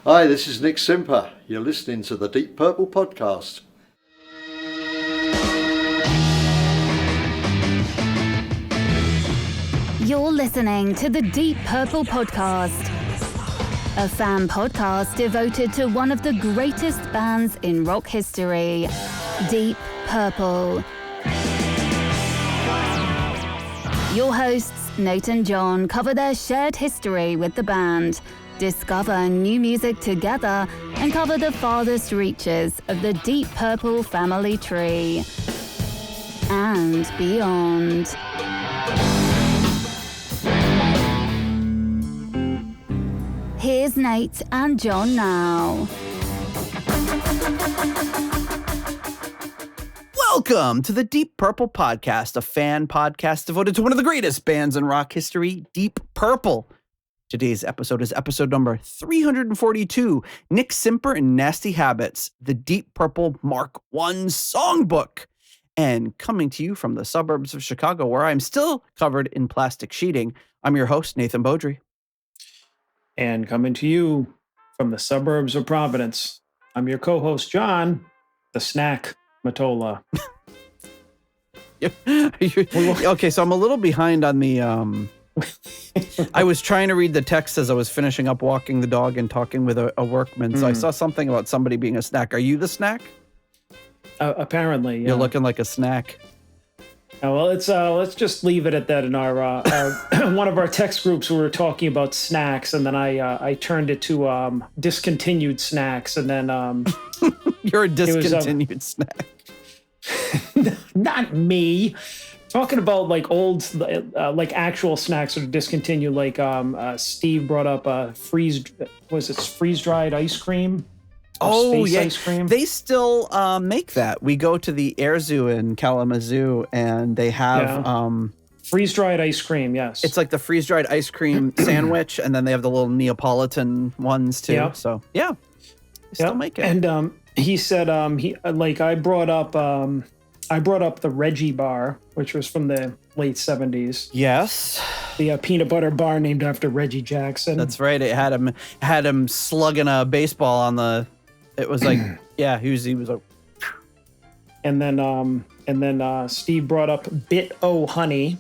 Hi, this is Nick Simper. You're listening to the Deep Purple podcast. You're listening to the Deep Purple podcast, a fan podcast devoted to one of the greatest bands in rock history, Deep Purple. Your hosts, Nate and John, cover their shared history with the band, discover new music together, and cover the farthest reaches of the Deep Purple family tree and beyond. Here's Nate and John now. Welcome to the Deep Purple podcast, a fan podcast devoted to one of the greatest bands in rock history, Deep Purple. Today's episode is episode number 342, Nick Simper and Nasty Habits, the Deep Purple Mk1 Songbook. And coming to you from the suburbs of Chicago, where I'm still covered in plastic sheeting, I'm your host, Nathan Beaudry. And coming to you from the suburbs of Providence, I'm your co-host, John, the snack Matola. Okay, so I'm a little behind on the... I was trying to read the text as I was finishing up walking the dog and talking with a workman, so I saw something about somebody being a snack. Are you the snack? Apparently, yeah. You're looking like a snack. Oh, well, let's just leave it at that. In our one of our text groups, we were talking about snacks, and then I turned it to discontinued snacks, and then you're a discontinued snack. Not me. Talking about like old, like actual snacks that are discontinued. Like Steve brought up freeze-dried ice cream. Oh, yeah. Ice cream. They still make that. We go to the Air Zoo in Kalamazoo, and they have... freeze-dried ice cream, yes. It's like the freeze-dried ice cream sandwich, and then they have the little Neapolitan ones, too. Yep. So, yeah. They still make it. And he said, I brought up the Reggie bar, which was from the late 70s. Yes. The peanut butter bar named after Reggie Jackson. That's right. It had him slugging a baseball on the... It was like, yeah, he was like... And then Steve brought up Bit O Honey.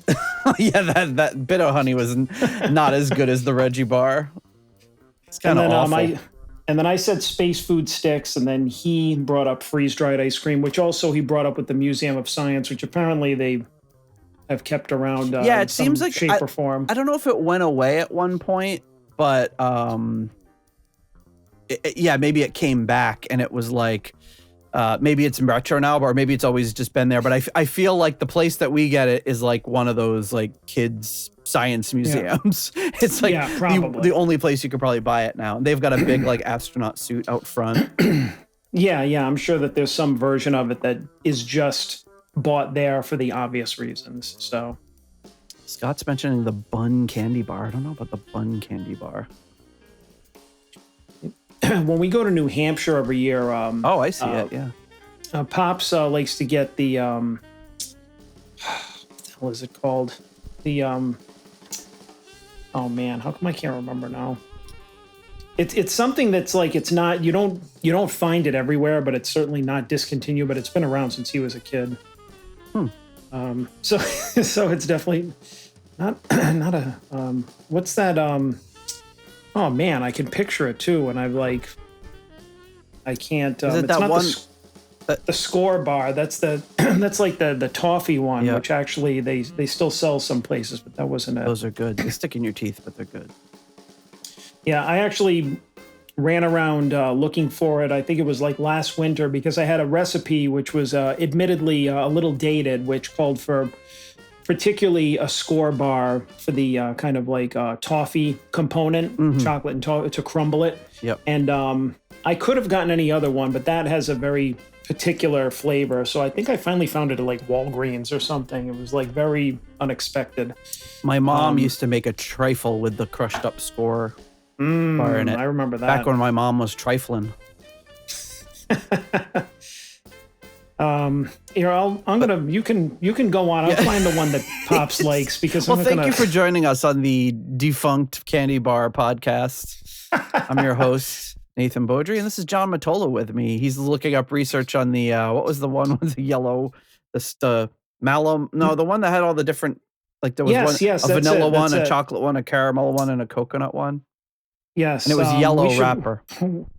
Yeah, that Bit O Honey was not as good as the Reggie bar. It's kind of awful. And then I said Space Food Sticks, and then he brought up freeze-dried ice cream, which also he brought up with the Museum of Science, which apparently they have kept around it seems like shape or form. I don't know if it went away at one point, but maybe it came back and it was like, maybe it's retro now, or maybe it's always just been there. But I feel like the place that we get it is like one of those like kids science museums. Yeah. It's like the only place you could probably buy it now. And they've got a big like astronaut suit out front. Yeah. I'm sure that there's some version of it that is just bought there for the obvious reasons. So Scott's mentioning the Bun Candy Bar. I don't know about the Bun Candy Bar. When we go to New Hampshire every year, I see it. Yeah, Pops likes to get the what the hell is it called? The oh man, how come I can't remember now? It's something that's like it's not you don't find it everywhere, but it's certainly not discontinued. But it's been around since he was a kid. So it's definitely not a what's that Oh man, I can picture it too, and I'm like, I can't. Is it that one? The Score Bar. That's like the toffee one, yep. Which actually they still sell some places, but that wasn't it. Those are good. They stick in your teeth, but they're good. Yeah, I actually ran around looking for it. I think it was like last winter because I had a recipe which was admittedly a little dated, which called for particularly a Score bar for the kind of like toffee component, chocolate and toffee to crumble it. Yep. And I could have gotten any other one, but that has a very particular flavor. So I think I finally found it at like Walgreens or something. It was like very unexpected. My mom used to make a trifle with the crushed up Score bar in it. I remember that. Back when my mom was trifling. You can go on. I'll find the one that Pops likes because thank you for joining us on the Defunct Candy Bar podcast. I'm your host, Nathan Beaudry, and this is John Matola with me. He's looking up research on the what was the one with the yellow, malum? No, the one that had all the different, like there was a vanilla one, a chocolate one, a caramel one, and a coconut one. Yes, and it was yellow wrapper.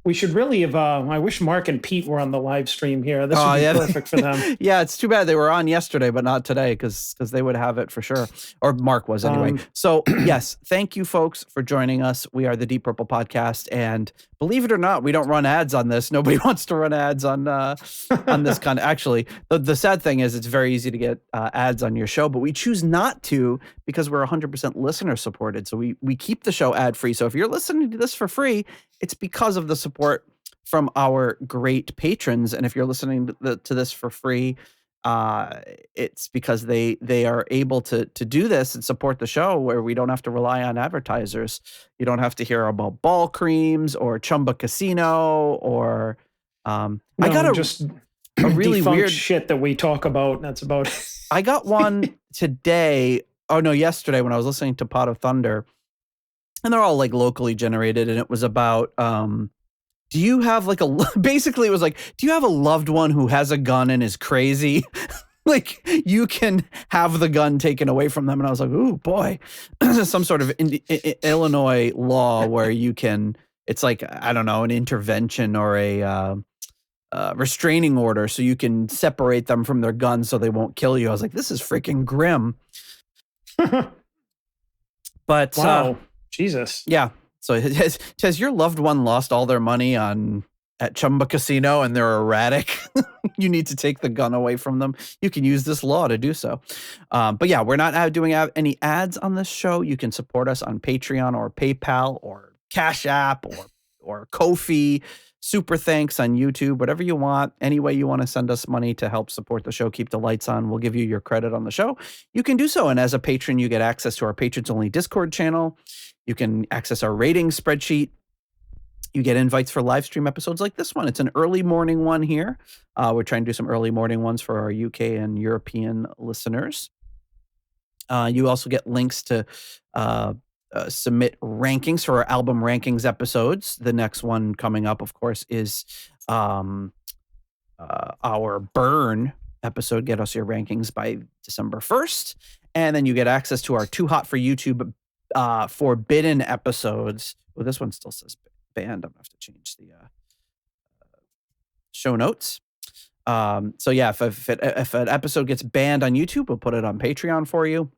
We should really have. I wish Mark and Pete were on the live stream here. This would be perfect for them. Yeah, it's too bad they were on yesterday, but not today, because they would have it for sure. Or Mark was anyway. So yes, thank you folks for joining us. We are the Deep Purple Podcast, and believe it or not, we don't run ads on this. Nobody wants to run ads on this kind of. Actually, the sad thing is it's very easy to get ads on your show, but we choose not to because we're 100% listener supported. So we keep the show ad free. So if you're listening to this for free, it's because of the support from our great patrons. And if you're listening to this for free, it's because they are able to do this and support the show, where we don't have to rely on advertisers. You don't have to hear about ball creams or Chumba Casino or I got just a really weird shit that we talk about. That's about it. I got one today. Oh no, yesterday when I was listening to Pot of Thunder, and they're all like locally generated, and it was about do you have like basically it was like, do you have a loved one who has a gun and is crazy? Like you can have the gun taken away from them. And I was like, ooh boy, some sort of Illinois law where you can, it's like, I don't know, an intervention or a restraining order, so you can separate them from their guns so they won't kill you. I was like, this is freaking grim. But wow, Jesus. Yeah. So has your loved one lost all their money at Chumba Casino and they're erratic? You need to take the gun away from them. You can use this law to do so. But yeah, we're not doing any ads on this show. You can support us on Patreon or PayPal or Cash App or Ko-fi. Super thanks on YouTube, whatever you want. Any way you want to send us money to help support the show, keep the lights on, we'll give you your credit on the show. You can do so. And as a patron, you get access to our patrons only Discord channel. You can access our ratings spreadsheet. You get invites for live stream episodes like this one. It's an early morning one here. We're trying to do some early morning ones for our UK and European listeners. You also get links to submit rankings for our album rankings episodes. The next one coming up, of course, is our Burn episode. Get us your rankings by December 1st. And then you get access to our Too Hot for YouTube Forbidden episodes. Well, this one still says banned. I'm going to have to change the show notes. So yeah, if an episode gets banned on YouTube, we'll put it on Patreon for you.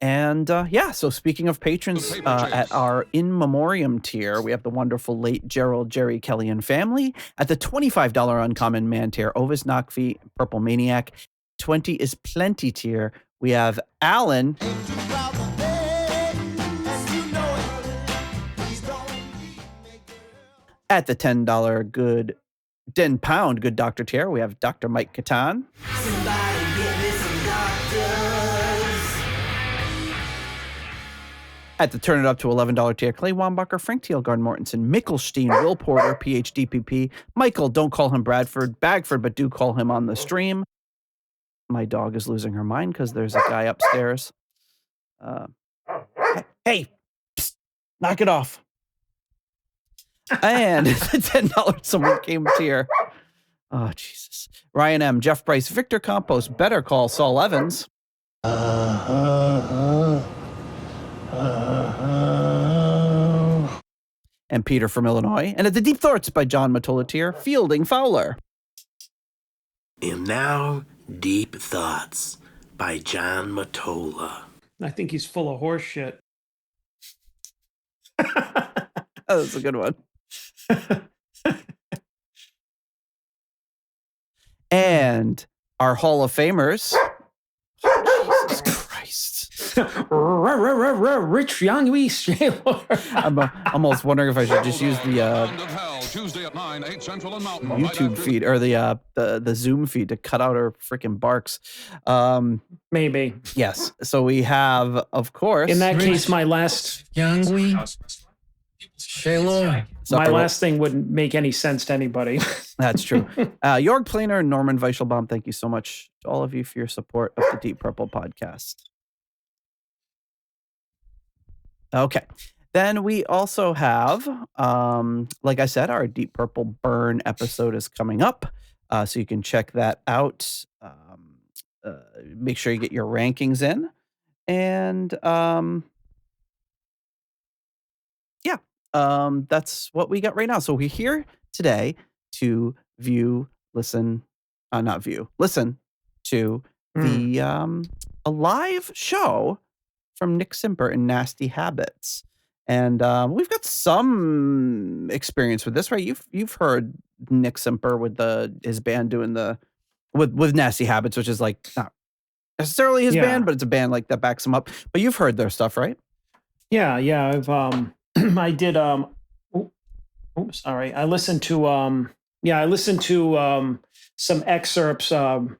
And yeah, so speaking of patrons, at our in memoriam tier, we have the wonderful late Gerald, Jerry, Kelly, and family. At the $25 Uncommon Man tier, Ovis Nakfi, Purple Maniac. 20 is Plenty tier. We have Alan. At the $10 good £10 good doctor tier, we have Dr. Mike Catan. At the turn it up to $11 tier, Clay Wambacher, Frank Thielgard Mortensen, Mickelstein, Will Porter, PhDPP, Michael, don't call him Bradford, Bagford, but do call him on the stream. My dog is losing her mind because there's a guy upstairs. Hey, psst, knock it off. And the $10 someone came tier. Oh, Jesus. Ryan M., Jeff Bryce, Victor Campos, Better Call Saul Evans. And Peter from Illinois. And at the Deep Thoughts by John Matola tier, Fielding Fowler. And now, Deep Thoughts by John Matola. I think he's full of horse shit. Oh, that's a good one. And our Hall of Famers. Oh, Jesus Christ. Rich Young I'm almost wondering if I should just use the YouTube feed or the Zoom feed to cut out her freaking barks. Maybe. Yes. So we have, of course. In that case, my last my last thing wouldn't make any sense to anybody. That's true. Jorg Planer and Norman Weichelbaum, thank you so much to all of you for your support of the Deep Purple podcast. Okay. Then we also have, like I said, our Deep Purple Burn episode is coming up. So you can check that out. Make sure you get your rankings in. And that's what we got right now. So we're here today to listen to the a live show from Nick Simper and Nasty Habits. And we've got some experience with this, right? You've heard Nick Simper with his band doing with Nasty Habits, which is like not necessarily his band, but it's a band like that backs him up. But you've heard their stuff, right? Yeah. I've I did sorry. I listened to some excerpts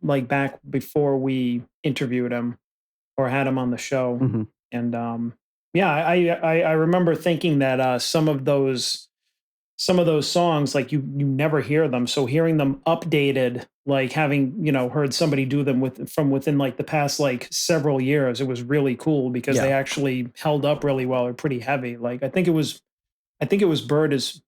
like back before we interviewed him or had him on the show. Mm-hmm. And I remember thinking that some of those songs, like you never hear them. So hearing them updated, like having, heard somebody do them from within like the past like several years, it was really cool because they actually held up really well. They're pretty heavy. Like I think it was Bird Has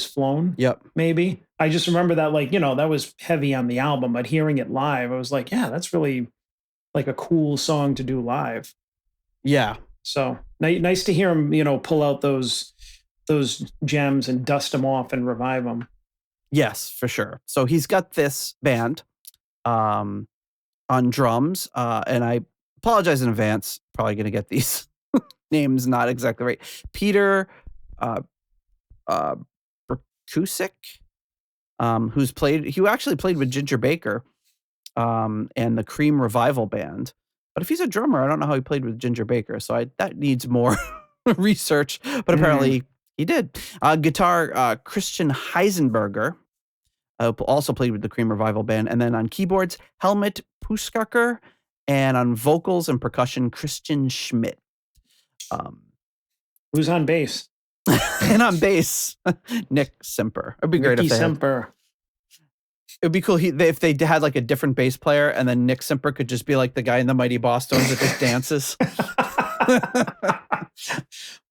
Flown. Yep. Maybe. I just remember that like, that was heavy on the album, but hearing it live, I was like, yeah, that's really like a cool song to do live. Yeah. So nice to hear him, pull out those gems and dust them off and revive them. Yes, for sure. So he's got this band on drums, and I apologize in advance. Probably going to get these names not exactly right. Peter Berkusik, who actually played with Ginger Baker and the Cream Revival Band. But if he's a drummer, I don't know how he played with Ginger Baker. So that needs more research. But apparently he did. Guitar, Christian Heisenberger, also played with the Cream Revival Band. And then on keyboards, Helmut Puskaker. And on vocals and percussion, Christian Schmidt. Who's on bass? And on bass, Nick Simper. It'd be great if they Simper. It'd be cool if they had like a different bass player, and then Nick Simper could just be like the guy in the Mighty Boss Tones that just dances.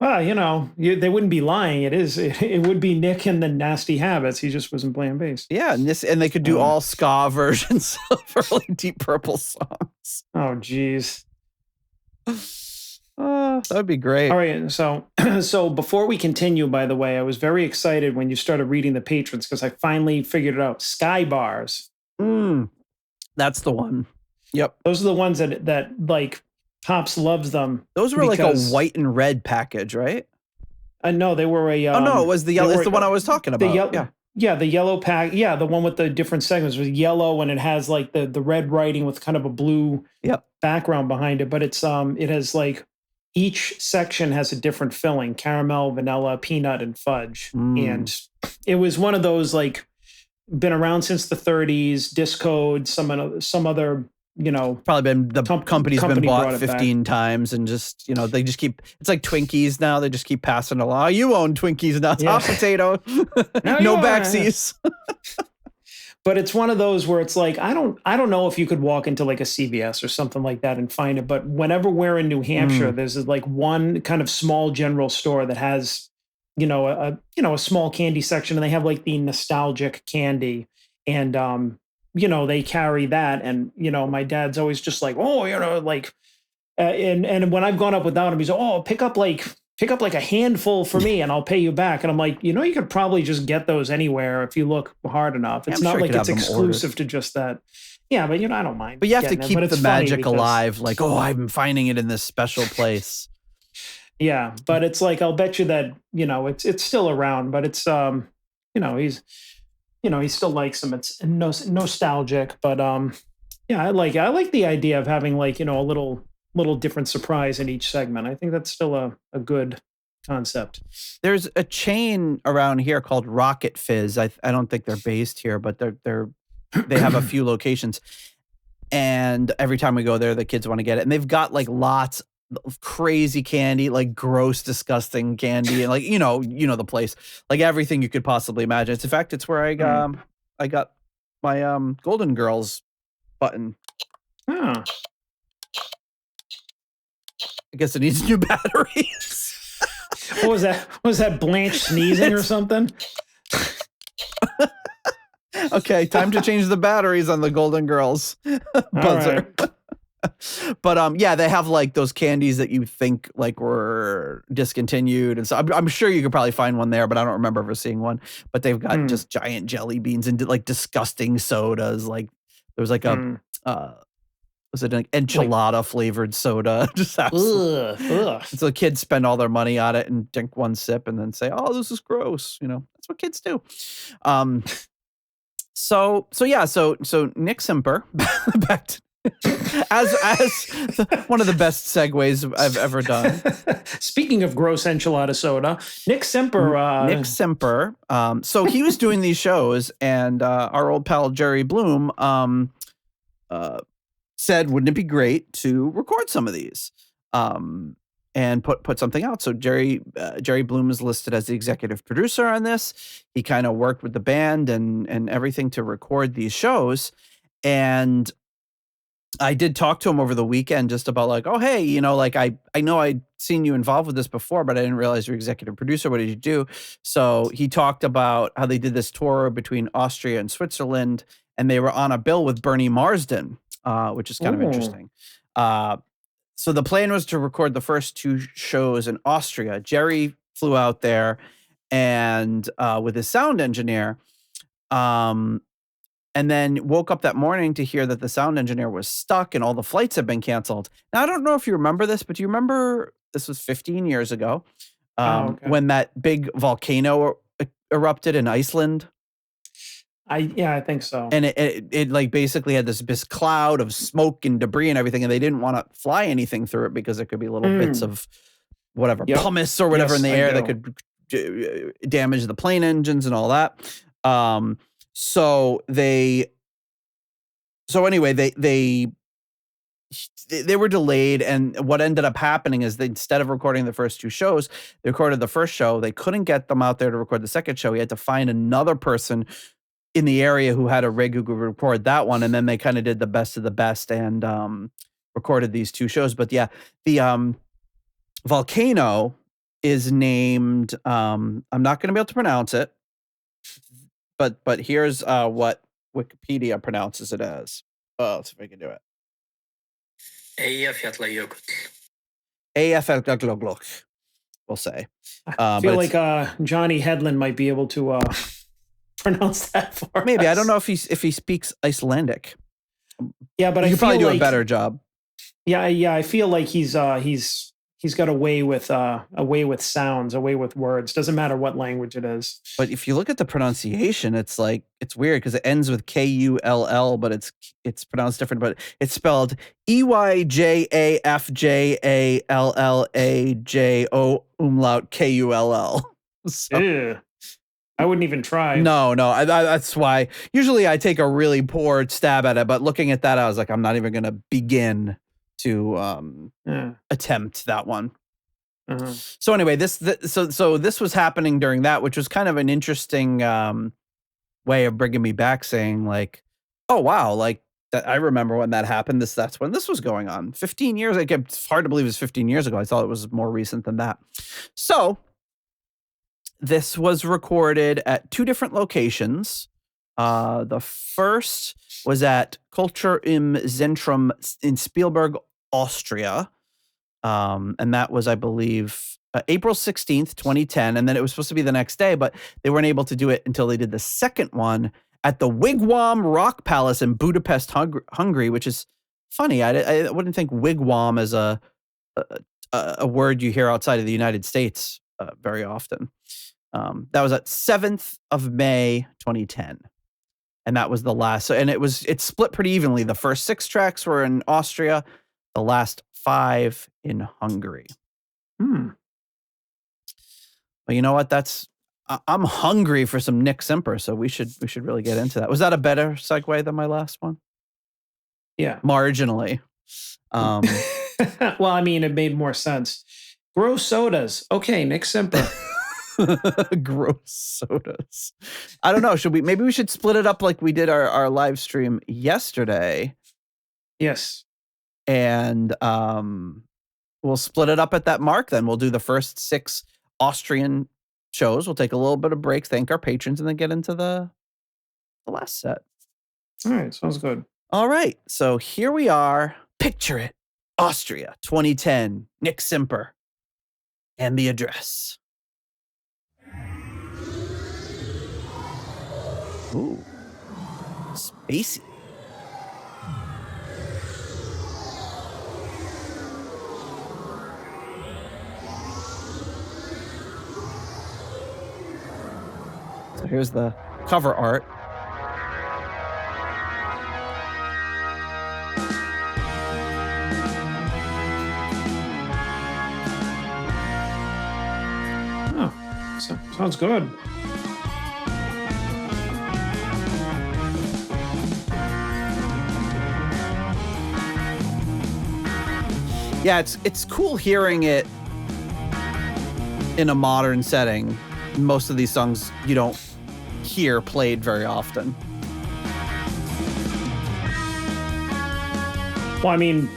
Well, they wouldn't be lying. It would be Nick and the Nasty Habits. He just wasn't playing bass. Yeah, and they could do all ska versions of early Deep Purple songs. Oh, geez. That would be great. All right, so before we continue, by the way, I was very excited when you started reading the patrons because I finally figured it out. Sky Bars. That's the one. Yep. Those are the ones that like Pops loves them. Those were like a white and red package, right? No, they were a. No, it was the yellow. It's the one I was talking about. Yeah, the yellow pack. Yeah, the one with the different segments was yellow, and it has like the red writing with kind of a blue background behind it. But it's it has like each section has a different filling: caramel, vanilla, peanut, and fudge. And it was one of those like been around since the 30s. Discode, some other. Probably been the company's been bought 15 back. times, and just they just keep. It's like Twinkies now. They just keep passing along. You own Twinkies now. Hot potato, no backsies. But it's one of those where it's like I don't know if you could walk into like a CVS or something like that and find it. But whenever we're in New Hampshire, there's like one kind of small general store that has a small candy section, and they have like the nostalgic candy and they carry that. And, my dad's always just like, like, and when I've gone up without him, he's like, oh, pick up like a handful for me and I'll pay you back. And I'm like, you could probably just get those anywhere if you look hard enough. It's not like it's exclusive to just that. Yeah, but I don't mind. But you have to keep the magic alive. Like, I'm finding it in this special place. Yeah, but it's like, I'll bet you that, it's still around, but it's, he still likes them. It's nostalgic, but I like the idea of having like a little different surprise in each segment. I think that's still a good concept. There's a chain around here called Rocket Fizz. I don't think they're based here, but they have a few locations, and every time we go there, the kids want to get it, and they've got like lots of crazy candy, like gross, disgusting candy, and like the place, like everything you could possibly imagine. In fact, it's where I got my Golden Girls button. Oh. I guess it needs new batteries. What was that? Was that Blanche sneezing or something? Okay, time to change the batteries on the Golden Girls buzzer. But yeah, they have like those candies that you think like were discontinued, and so I'm sure you could probably find one there, but I don't remember ever seeing one. But they've got just giant jelly beans and like disgusting sodas. Like there was like a was it an enchilada flavored soda? Just absolutely. Ugh. So the kids spend all their money on it and drink one sip and then say, "Oh, this is gross." You know, that's what kids do. So Nick Simper, back to as one of the best segues I've ever done. Speaking of gross enchilada soda, Nick Simper. Nick Simper. So he was doing these shows, and our old pal Jerry Bloom said, "Wouldn't it be great to record some of these and put something out?" So Jerry Bloom is listed as the executive producer on this. He kind of worked with the band and everything to record these shows, and I did talk to him over the weekend just about like, oh, hey, you know, like I know I'd seen you involved with this before, but I didn't realize you're executive producer. What did you do? So he talked about how they did this tour between Austria and Switzerland, and they were on a bill with Bernie Marsden, which is kind of interesting. So the plan was to record the first two shows in Austria. Jerry flew out there and with his sound engineer, and then woke up that morning to hear that the sound engineer was stuck and all the flights had been canceled. Now, I don't know if you remember this, but do you remember this was 15 years ago when that big volcano erupted in Iceland? I think so. And it like basically had this cloud of smoke and debris and everything, and they didn't want to fly anything through it because there could be little bits of whatever, pumice or whatever in the air that could damage the plane engines and all that. So anyway, they were delayed, and what ended up happening is that instead of recording the first two shows, they recorded the first show. They couldn't get them out there to record the second show. He had to find another person in the area who had a rig who could record that one, and then they kind of did the best of the best and recorded these two shows. But yeah, the volcano is named, I'm not going to be able to pronounce it, but here's what Wikipedia pronounces it as. Oh, let's see if we can do it. Eyjafjallajökull, we'll say. I feel like Johnny Hedlund might be able to pronounce that for us. Maybe. I don't know if he speaks Icelandic. Yeah, but you I could probably feel do a better job. Yeah. I feel like he's got a way with sounds, a way with words. Doesn't matter what language it is. But if you look at the pronunciation, it's like it's weird because it ends with Kull, but it's pronounced different. But it's spelled Eyjafjallajo umlaut Kull. So, I wouldn't even try. No, that's why. Usually I take a really poor stab at it, but looking at that, I was like, I'm not even going to begin to attempt that one. So anyway, this was happening during that, which was kind of an interesting way of bringing me back, saying like, oh wow, like that, I remember when that happened. That's when this was going on. 15 years. Like, it's hard to believe it was 15 years ago. I thought it was more recent than that. So this was recorded at two different locations. The first was at Kultur im Zentrum in Spielberg, Austria. And that was, I believe, April 16th, 2010. And then it was supposed to be the next day, but they weren't able to do it until they did the second one at the Wigwam Rock Palace in Budapest, Hungary, which is funny. I wouldn't think wigwam as a word you hear outside of the United States very often. That was at 7th of May, 2010. And that was the last. So, and it's split pretty evenly. The first 6 tracks were in Austria, the last 5 in Hungary. But you know what? I'm hungry for some Nick Simper, so we should really get into that. Was that a better segue than my last one? Yeah. Marginally. Well, I mean, it made more sense. Gross sodas. Okay, Nick Simper. Gross sodas. I don't know. Maybe we should split it up like we did our live stream yesterday. Yes. And we'll split it up at that mark then. We'll do the first 6 Austrian shows. We'll take a little bit of break, thank our patrons, and then get into the last set. All right, sounds good. All right, so here we are. Picture it. Austria, 2010, Nick Simper. And the address. Ooh. Spacey. So here's the cover art. Oh, sounds good. Yeah, it's cool hearing it in a modern setting. Most of these songs you don't hear played very often. Well, I mean,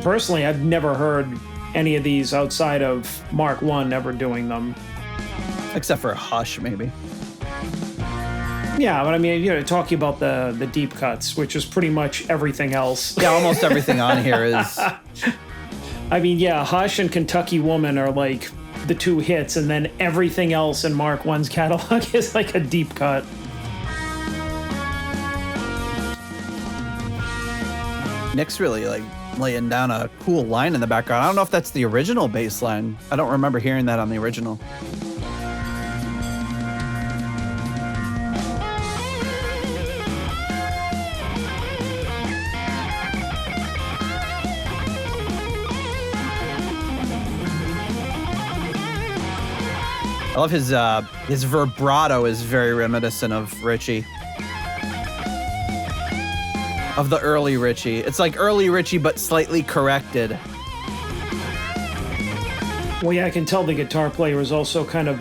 personally, I've never heard any of these outside of Mk1 ever doing them. Except for Hush, maybe. Yeah, but I mean, talking about the deep cuts, which is pretty much everything else. Yeah, almost everything on here is... I mean, yeah, Hush and Kentucky Woman are like the two hits, and then everything else in Mk1's catalog is like a deep cut. Nick's really like laying down a cool line in the background. I don't know if that's the original bass line. I don't remember hearing that on the original. I love his vibrato is very reminiscent of Richie. Of the early Richie. It's like early Richie, but slightly corrected. Well, yeah, I can tell the guitar player is also kind of,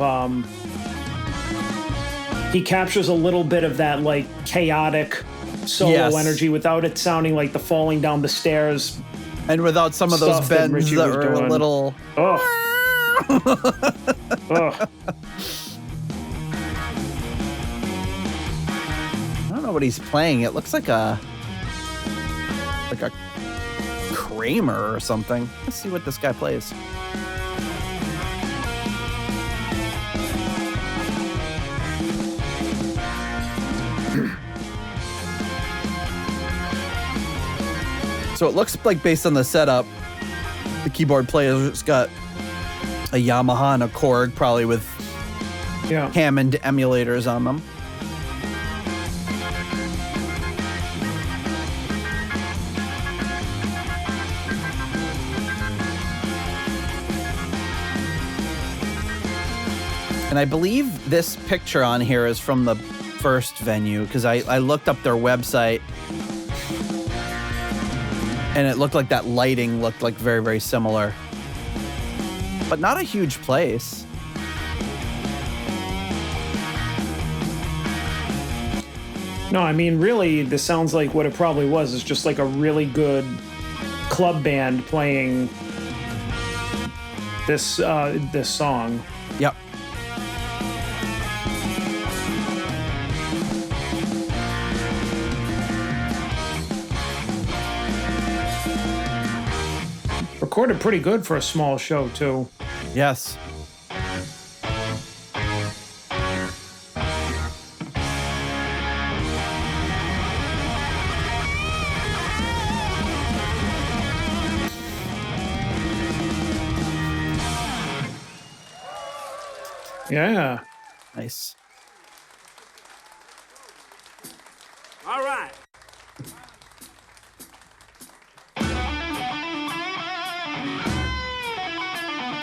he captures a little bit of that, like, chaotic solo energy without it sounding like the falling down the stairs. And without some of those bends that are a little... Oh. Ugh. I don't know what he's playing. It looks like a Kramer or something. Let's see what this guy plays. So it looks like, based on the setup, the keyboard player's got a Yamaha and a Korg, probably with Hammond emulators on them. And I believe this picture on here is from the first venue, because I looked up their website and it looked like that lighting looked like very, very similar. But not a huge place. No, I mean, really, this sounds like what it probably was. It's just like a really good club band playing this song. Yep. Recorded pretty good for a small show, too. Yes. Yeah. Nice. All right.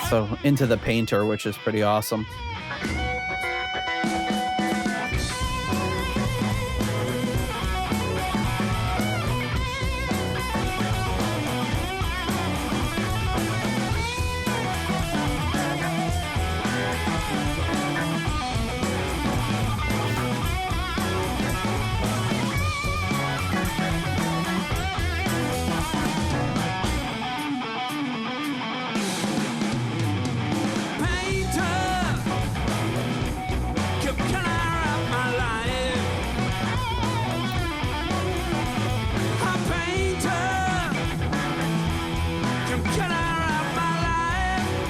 So Into the Painter, which is pretty awesome. Painter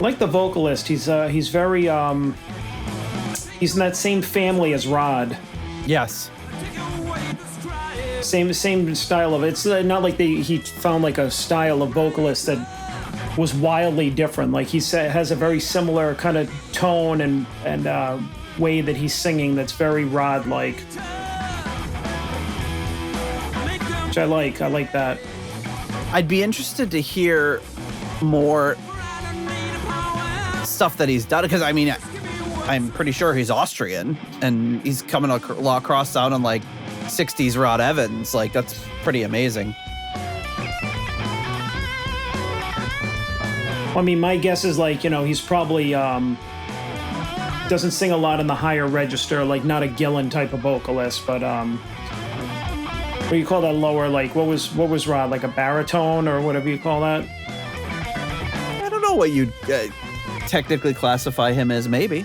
like the vocalist. He's very he's in that same family as Rod. Yes. Same style of it. It's not like he found like a style of vocalist that was wildly different. Like he has a very similar kind of tone and way that he's singing that's very Rod-like. Which I like. I like that. I'd be interested to hear more stuff that he's done, because I mean, I'm pretty sure he's Austrian and he's coming across sounding like 60s Rod Evans. Like, that's pretty amazing. I mean, my guess is like, he's probably doesn't sing a lot in the higher register, like not a Gillan type of vocalist, but what do you call that lower? Like what was Rod, like a baritone or whatever you call that? I don't know what you'd technically classify him as, maybe.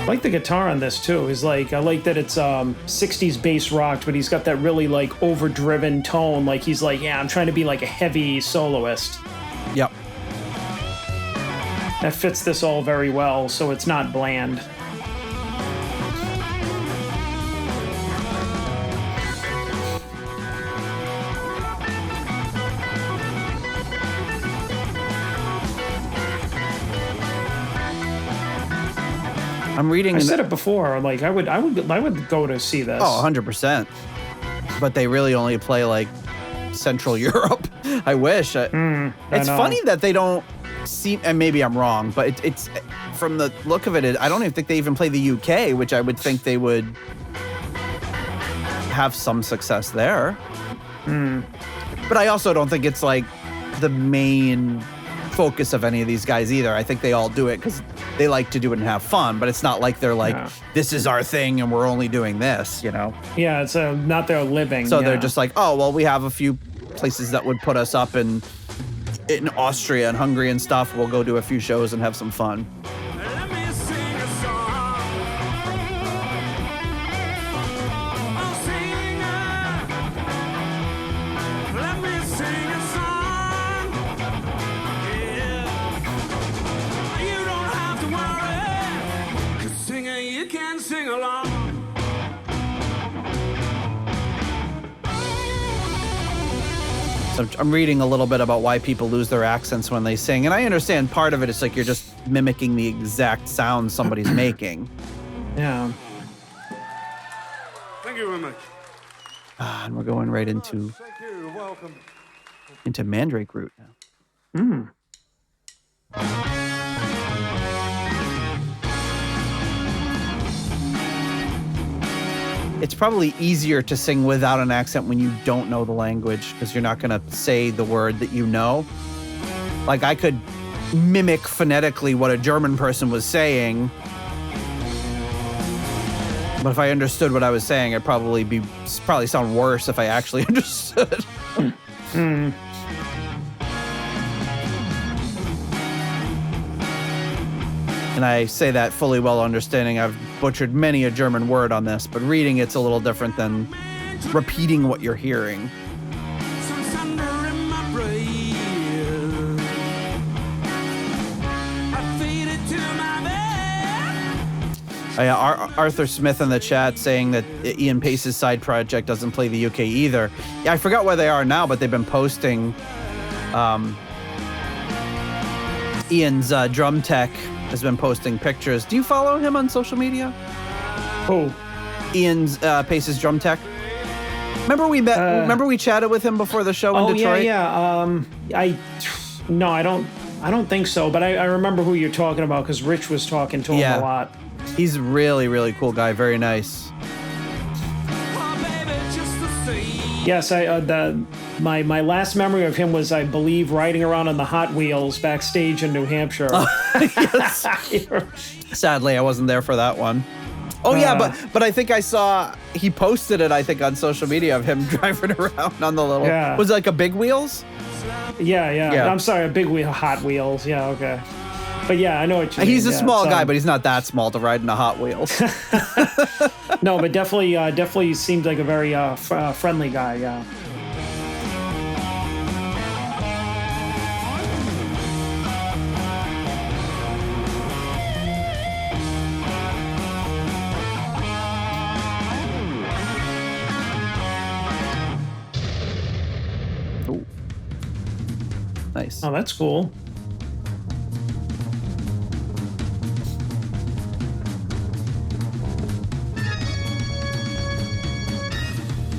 I like the guitar on this too. I like that it's 60s bass rocked, but he's got that really like overdriven tone. Like he's like, yeah, I'm trying to be like a heavy soloist. Yep. That fits this all very well, so it's not bland. I'm reading. I said it before. Like I would go to see this. Oh, 100%. But they really only play like Central Europe. I wish. It's funny that they don't seem, and maybe I'm wrong, but it's from the look of it, I don't even think they even play the UK, which I would think they would have some success there. But I also don't think it's like the main focus of any of these guys either. I think they all do it because they like to do it and have fun, but it's not like they're like, this is our thing and we're only doing this, Yeah, it's not their living. So they're just like, oh, well, we have a few places that would put us up in Austria and Hungary and stuff. We'll go do a few shows and have some fun. Let me sing a song. Oh, singer, let me sing a song. Yeah. You don't have to worry, 'cause singer, you can sing along. So I'm reading a little bit about why people lose their accents when they sing, and I understand part of it is like you're just mimicking the exact sound somebody's making. Yeah. Thank you very much. And we're going right into Mandrake Root now. It's probably easier to sing without an accent when you don't know the language, because you're not going to say the word that you know. Like, I could mimic phonetically what a German person was saying, but if I understood what I was saying, it'd probably sound worse if I actually understood. And I say that fully well understanding I've butchered many a German word on this, but reading it's a little different than repeating what you're hearing. Some thunder in my brain. I feed it to my bed. Arthur Smith in the chat saying that Ian Pace's side project doesn't play the UK either. Yeah, I forgot where they are now, but they've been posting Ian's drum tech has been posting pictures. Do you follow him on social media? Oh, Ian's Pace's drum tech. Remember we met? Remember we chatted with him before the show in Detroit? Yeah. I don't think so. But I remember who you're talking about because Rich was talking to him a lot. He's a really, really cool guy. Very nice. Yes, my last memory of him was, I believe, riding around on the Hot Wheels backstage in New Hampshire. Yes. Sadly, I wasn't there for that one. Oh yeah, but I think I saw he posted it. I think on social media of him driving around on the little. Yeah. Was it like a Big Wheels? Yeah. I'm sorry, a big wheel, Hot Wheels. Yeah, okay. But yeah, I know what you mean. He's a small guy, but he's not that small to ride in a Hot Wheels. No, but definitely seems like a very friendly guy. Yeah. Ooh. Nice. Oh, that's cool.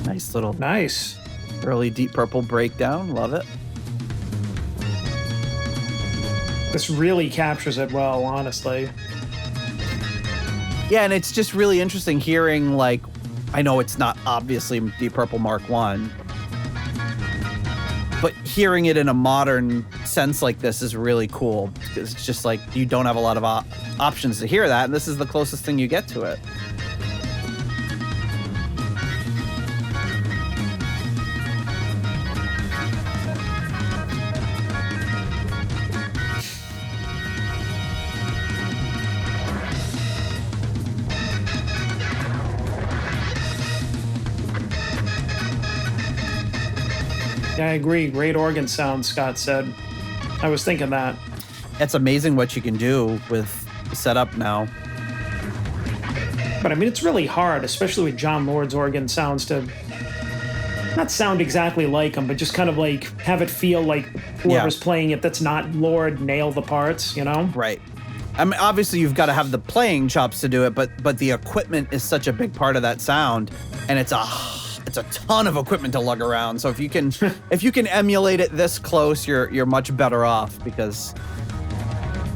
Nice little Nice. early Deep Purple breakdown. Love it. This really captures it well, honestly. Yeah, and it's just really interesting hearing, like, I know it's not obviously Deep Purple Mark 1, but hearing it in a modern sense like this is really cool. Because it's just like you don't have a lot of options to hear that, and this is the closest thing you get to it. Yeah, I agree. Great organ sound, Scott said. I was thinking that. It's amazing what you can do with the setup now. But I mean, it's really hard, especially with John Lord's organ sounds, to not sound exactly like him, but just kind of like have it feel like whoever's playing it that's not Lord nail the parts, you know? Right. I mean, obviously you've got to have the playing chops to do it, but the equipment is such a big part of that sound, and it's a ton of equipment to lug around. So if you can emulate it this close, you're much better off, because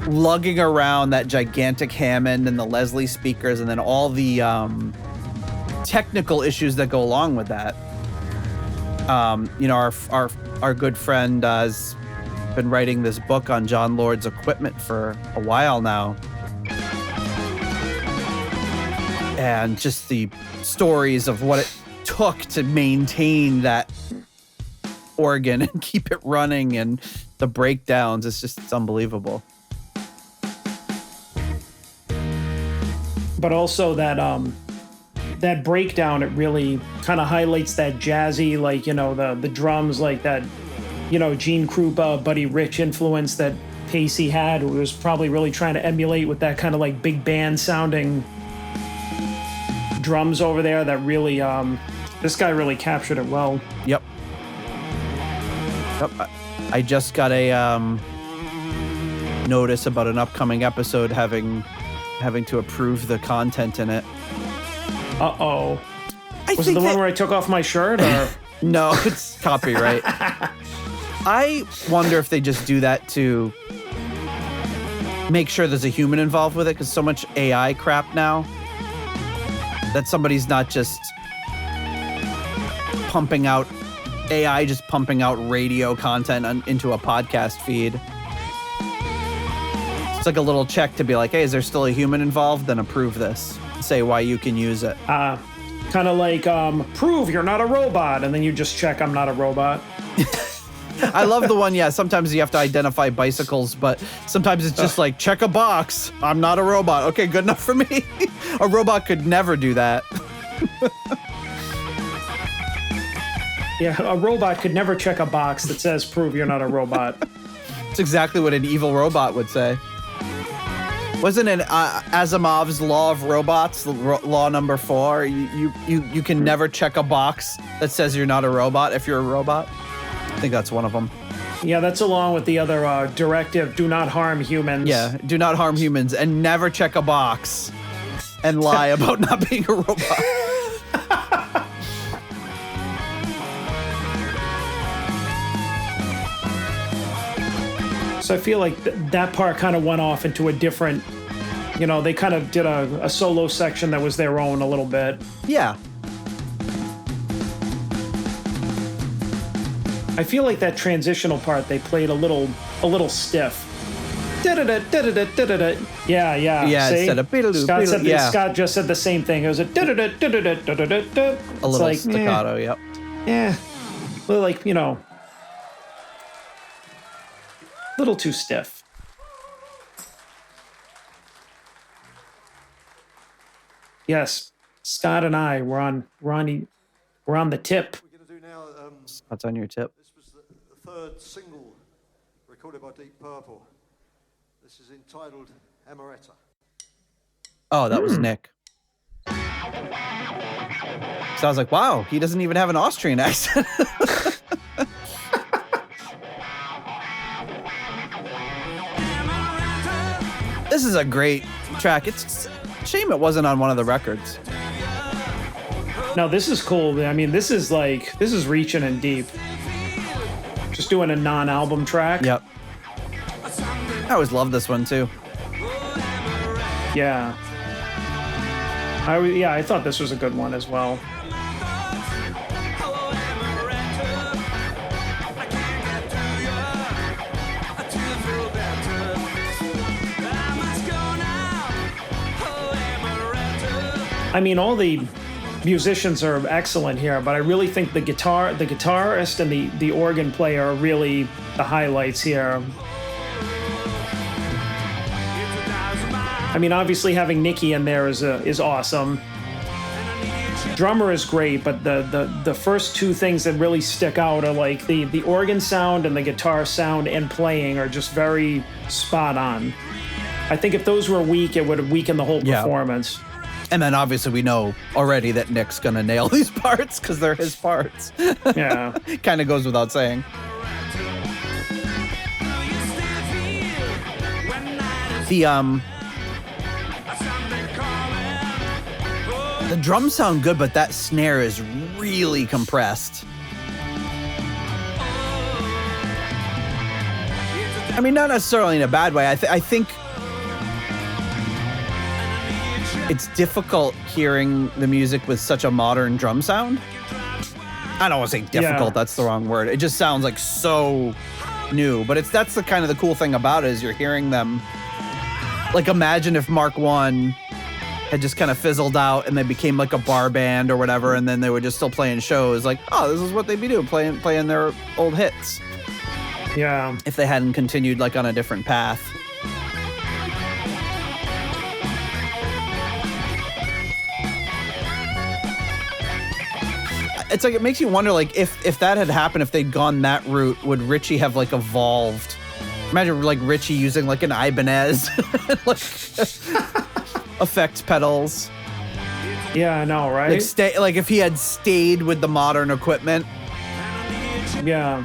lugging around that gigantic Hammond and the Leslie speakers and then all the technical issues that go along with that. You know, our good friend has been writing this book on John Lord's equipment for a while now. And just the stories of what it took to maintain that organ and keep it running, and the breakdowns, it's unbelievable. But also that breakdown, it really kind of highlights that jazzy, like, you know, the drums, like that, you know, Gene Krupa, Buddy Rich influence that Pacey had, who was probably really trying to emulate with that kind of like big band sounding drums over there. That really, this guy really captured it well. Yep. I just got a notice about an upcoming episode having to approve the content in it. Uh-oh. Was it the one where I took off my shirt, or? No, it's copyright. I wonder if they just do that to make sure there's a human involved with it, because so much AI crap now that somebody's not just pumping out radio content into a podcast feed. It's like a little check to be like, hey, is there still a human involved? Then approve this. Say why you can use it. Kind of like, prove you're not a robot, and then you just check I'm not a robot. I love the one, yeah, sometimes you have to identify bicycles, but sometimes it's just like, check a box. I'm not a robot. Okay, good enough for me. A robot could never do that. Yeah, a robot could never check a box that says prove you're not a robot. It's exactly what an evil robot would say. Wasn't it Asimov's law of robots, law number 4? You can never check a box that says you're not a robot if you're a robot. I think that's one of them. Yeah, that's along with the other directive, do not harm humans. Yeah, do not harm humans, and never check a box and lie about not being a robot. So I feel like that part kind of went off into a different, you know, they kind of did a solo section that was their own a little bit. Yeah. I feel like that transitional part they played a little stiff. Da-da-da-da-da-da-da-da. Yeah. Yeah, see? instead of beedaloo, Scott, beedaloo, yeah. Scott just said the same thing. It was a da-da-da-da-da-da-da-da. A little like, staccato, yep. Yeah. Well, like, you know, a little too stiff. Yes. Scott and I were on the tip. We're going to do now. What's on your tip? This was the third single recorded by Deep Purple. This is entitled Amaretta. Oh, that was Nick. So I was like, wow, he doesn't even have an Austrian accent. This is a great track. It's a shame it wasn't on one of the records. No, this is cool. I mean, this is reaching in deep. Just doing a non-album track. Yep. I always loved this one too. Yeah. I thought this was a good one as well. I mean, all the musicians are excellent here, but I really think the guitarist and the organ player are really the highlights here. I mean, obviously having Nicky in there is awesome. Drummer is great, but the first two things that really stick out are like the organ sound and the guitar sound and playing are just very spot on. I think if those were weak, it would have weakened the whole performance. And then obviously we know already that Nick's gonna nail these parts because they're his parts. Yeah. Kind of goes without saying. The drums sound good, but that snare is really compressed. I mean, not necessarily in a bad way. I think it's difficult hearing the music with such a modern drum sound. I don't want to say difficult, that's the wrong word. It just sounds like so new, but that's the kind of the cool thing about it is you're hearing them. Like imagine if Mk1 had just kind of fizzled out and they became like a bar band or whatever, and then they were just still playing shows like, oh, this is what they'd be doing, playing their old hits. Yeah. If they hadn't continued like on a different path. It's like, it makes you wonder, like, if that had happened, if they'd gone that route, would Richie have, like, evolved? Imagine, like, Richie using, like, an Ibanez, like, effects pedals. Yeah, I know, right? Like, if he had stayed with the modern equipment. Yeah.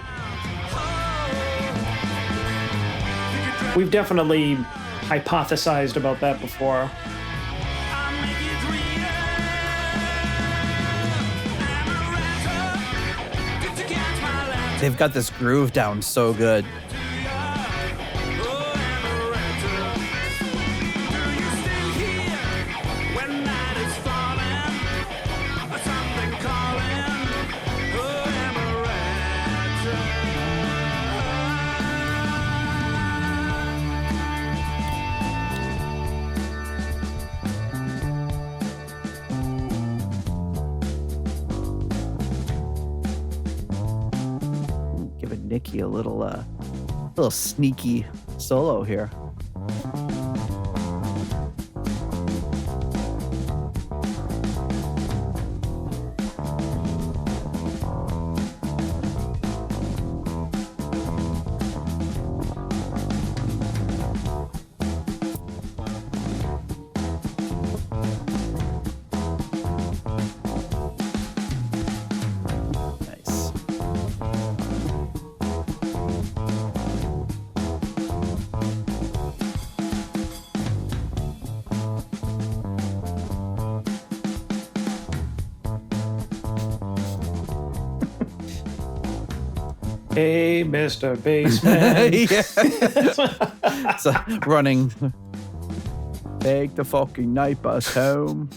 We've definitely hypothesized about that before. They've got this groove down so good. Nicky a little sneaky solo here. Hey, Mr. Bassman. Yeah. So running. Take the fucking night bus home.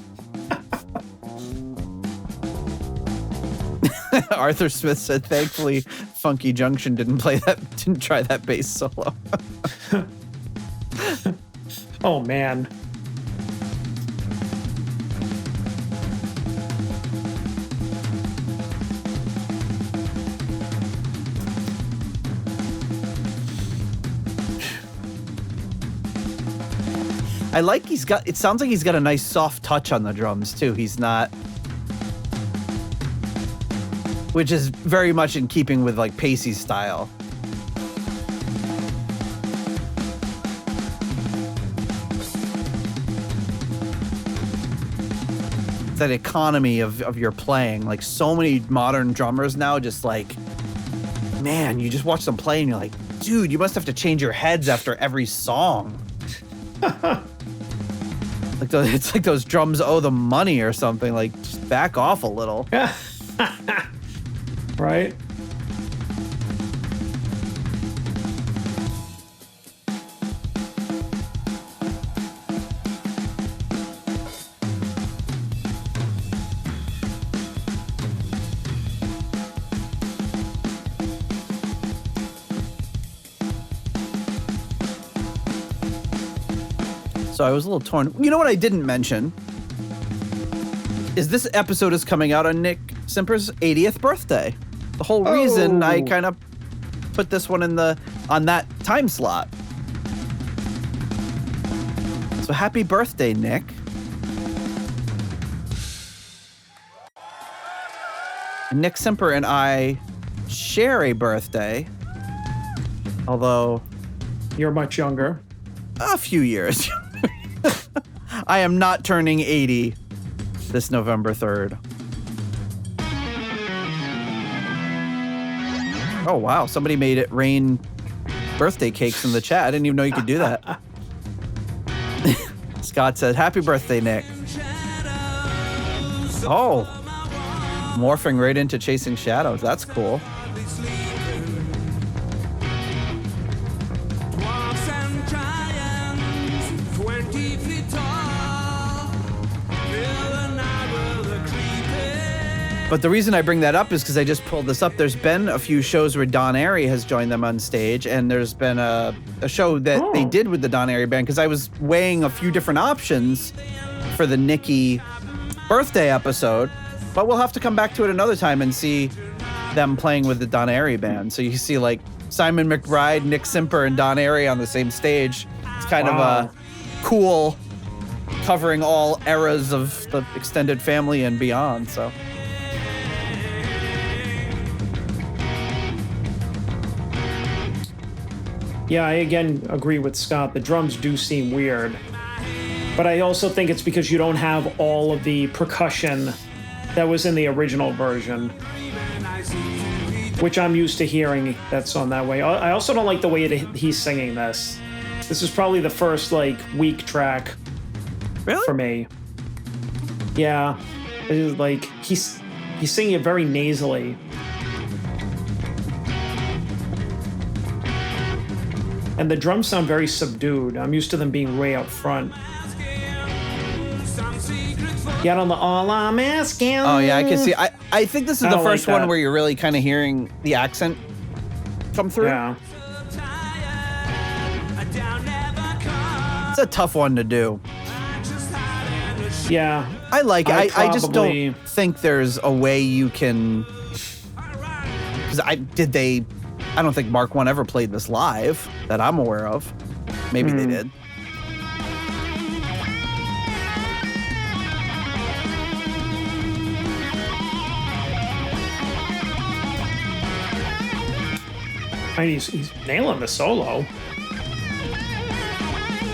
Arthur Smith said, thankfully, Funky Junction didn't try that bass solo. Oh, man. I like it sounds like he's got a nice soft touch on the drums too. He's not, which is very much in keeping with like Pacey's style. It's that economy of your playing. Like so many modern drummers now just like, man, you just watch them play and you're like, dude, you must have to change your heads after every song. It's like those drums owe them money or something. Like, just back off a little. Right? So I was a little torn. You know what I didn't mention? Is this episode is coming out on Nick Simper's 80th birthday. The whole reason I kind of put this one on that time slot. So happy birthday, Nick. And Nick Simper and I share a birthday, although You're much younger. a few years. I am not turning 80 this November 3rd. Oh, wow. Somebody made it rain birthday cakes in the chat. I didn't even know you could do that. Scott said, happy birthday, Nick. Oh, morphing right into Chasing Shadows. That's cool. But the reason I bring that up is because I just pulled this up. There's been a few shows where Don Airey has joined them on stage, and there's been a show that they did with the Don Airey band, because I was weighing a few different options for the Nicky birthday episode, but we'll have to come back to it another time and see them playing with the Don Airey band. So you see like Simon McBride, Nick Simper, and Don Airey on the same stage. It's kind of a cool, covering all eras of the extended family and beyond, so... Yeah, I again agree with Scott. The drums do seem weird. But I also think it's because you don't have all of the percussion that was in the original version, which I'm used to hearing that song that way. I also don't like the way he's singing this. This is probably the first, like, weak track for me. Yeah. It is like, he's singing it very nasally. And the drums sound very subdued. I'm used to them being way up front. Get on the all I'm asking. Oh, yeah, I can see. I think this is the first like one where you're really kind of hearing the accent come through. Yeah. It's a tough one to do. Yeah. I like it. I just don't think there's a way you can... Because I don't think Mk1 ever played this live that I'm aware of. Maybe they did. I mean, he's nailing the solo.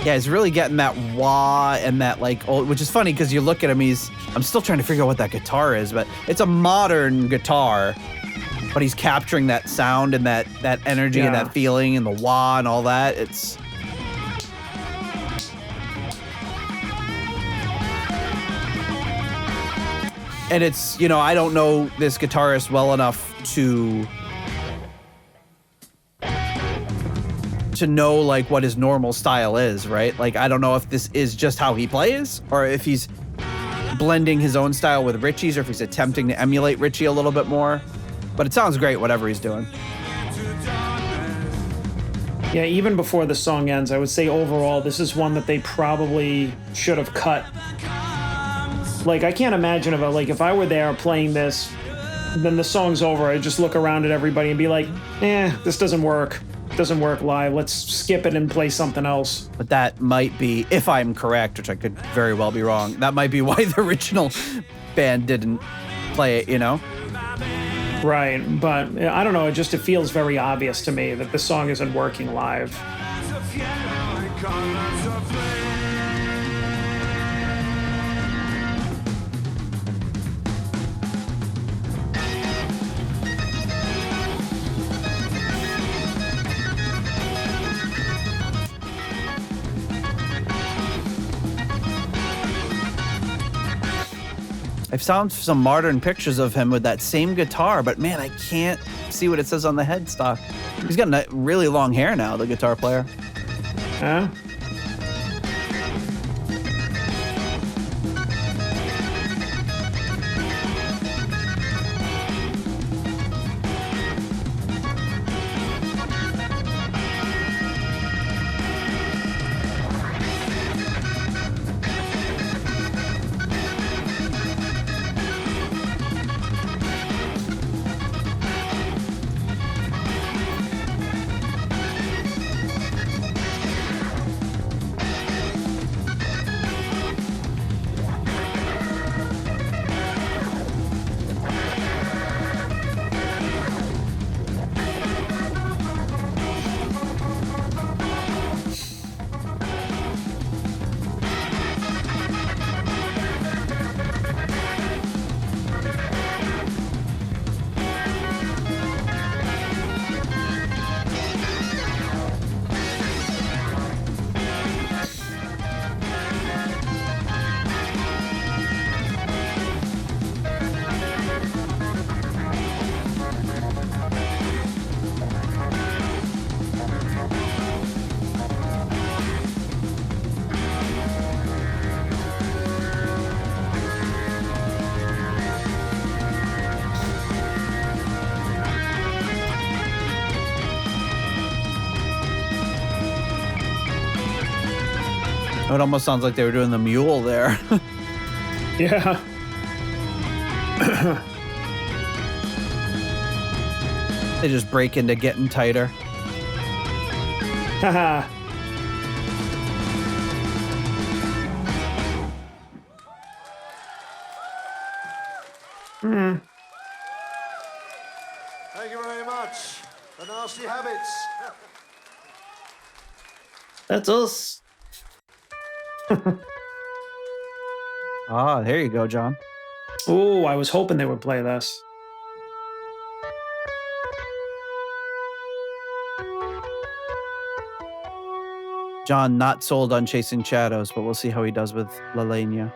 Yeah, he's really getting that wah and that like old, which is funny because you look at him, I'm still trying to figure out what that guitar is, but it's a modern guitar. But he's capturing that sound and that energy and that feeling and the wah and all that. It's... And it's, I don't know this guitarist well enough to know like what his normal style is, right? Like, I don't know if this is just how he plays or if he's blending his own style with Richie's or if he's attempting to emulate Richie a little bit more. But it sounds great, whatever he's doing. Yeah, even before the song ends, I would say overall, this is one that they probably should have cut. Like, I can't imagine if I were there playing this, then the song's over, I'd just look around at everybody and be like, this doesn't work. doesn't work live. Let's skip it and play something else. But that might be, if I'm correct, which I could very well be wrong, that might be why the original band didn't play it, you know? Right, but I don't know. It feels very obvious to me that the song isn't working live. I've found some modern pictures of him with that same guitar, but man, I can't see what it says on the headstock. He's got really long hair now, the guitar player. Huh? It almost sounds like they were doing the mule there. Yeah. They just break into getting tighter. Haha. Thank you very much. The Nasty Habits. That's us. Ah, there you go, John. Oh, I was hoping they would play this. John not sold on Chasing Shadows, but we'll see how he does with La Leña.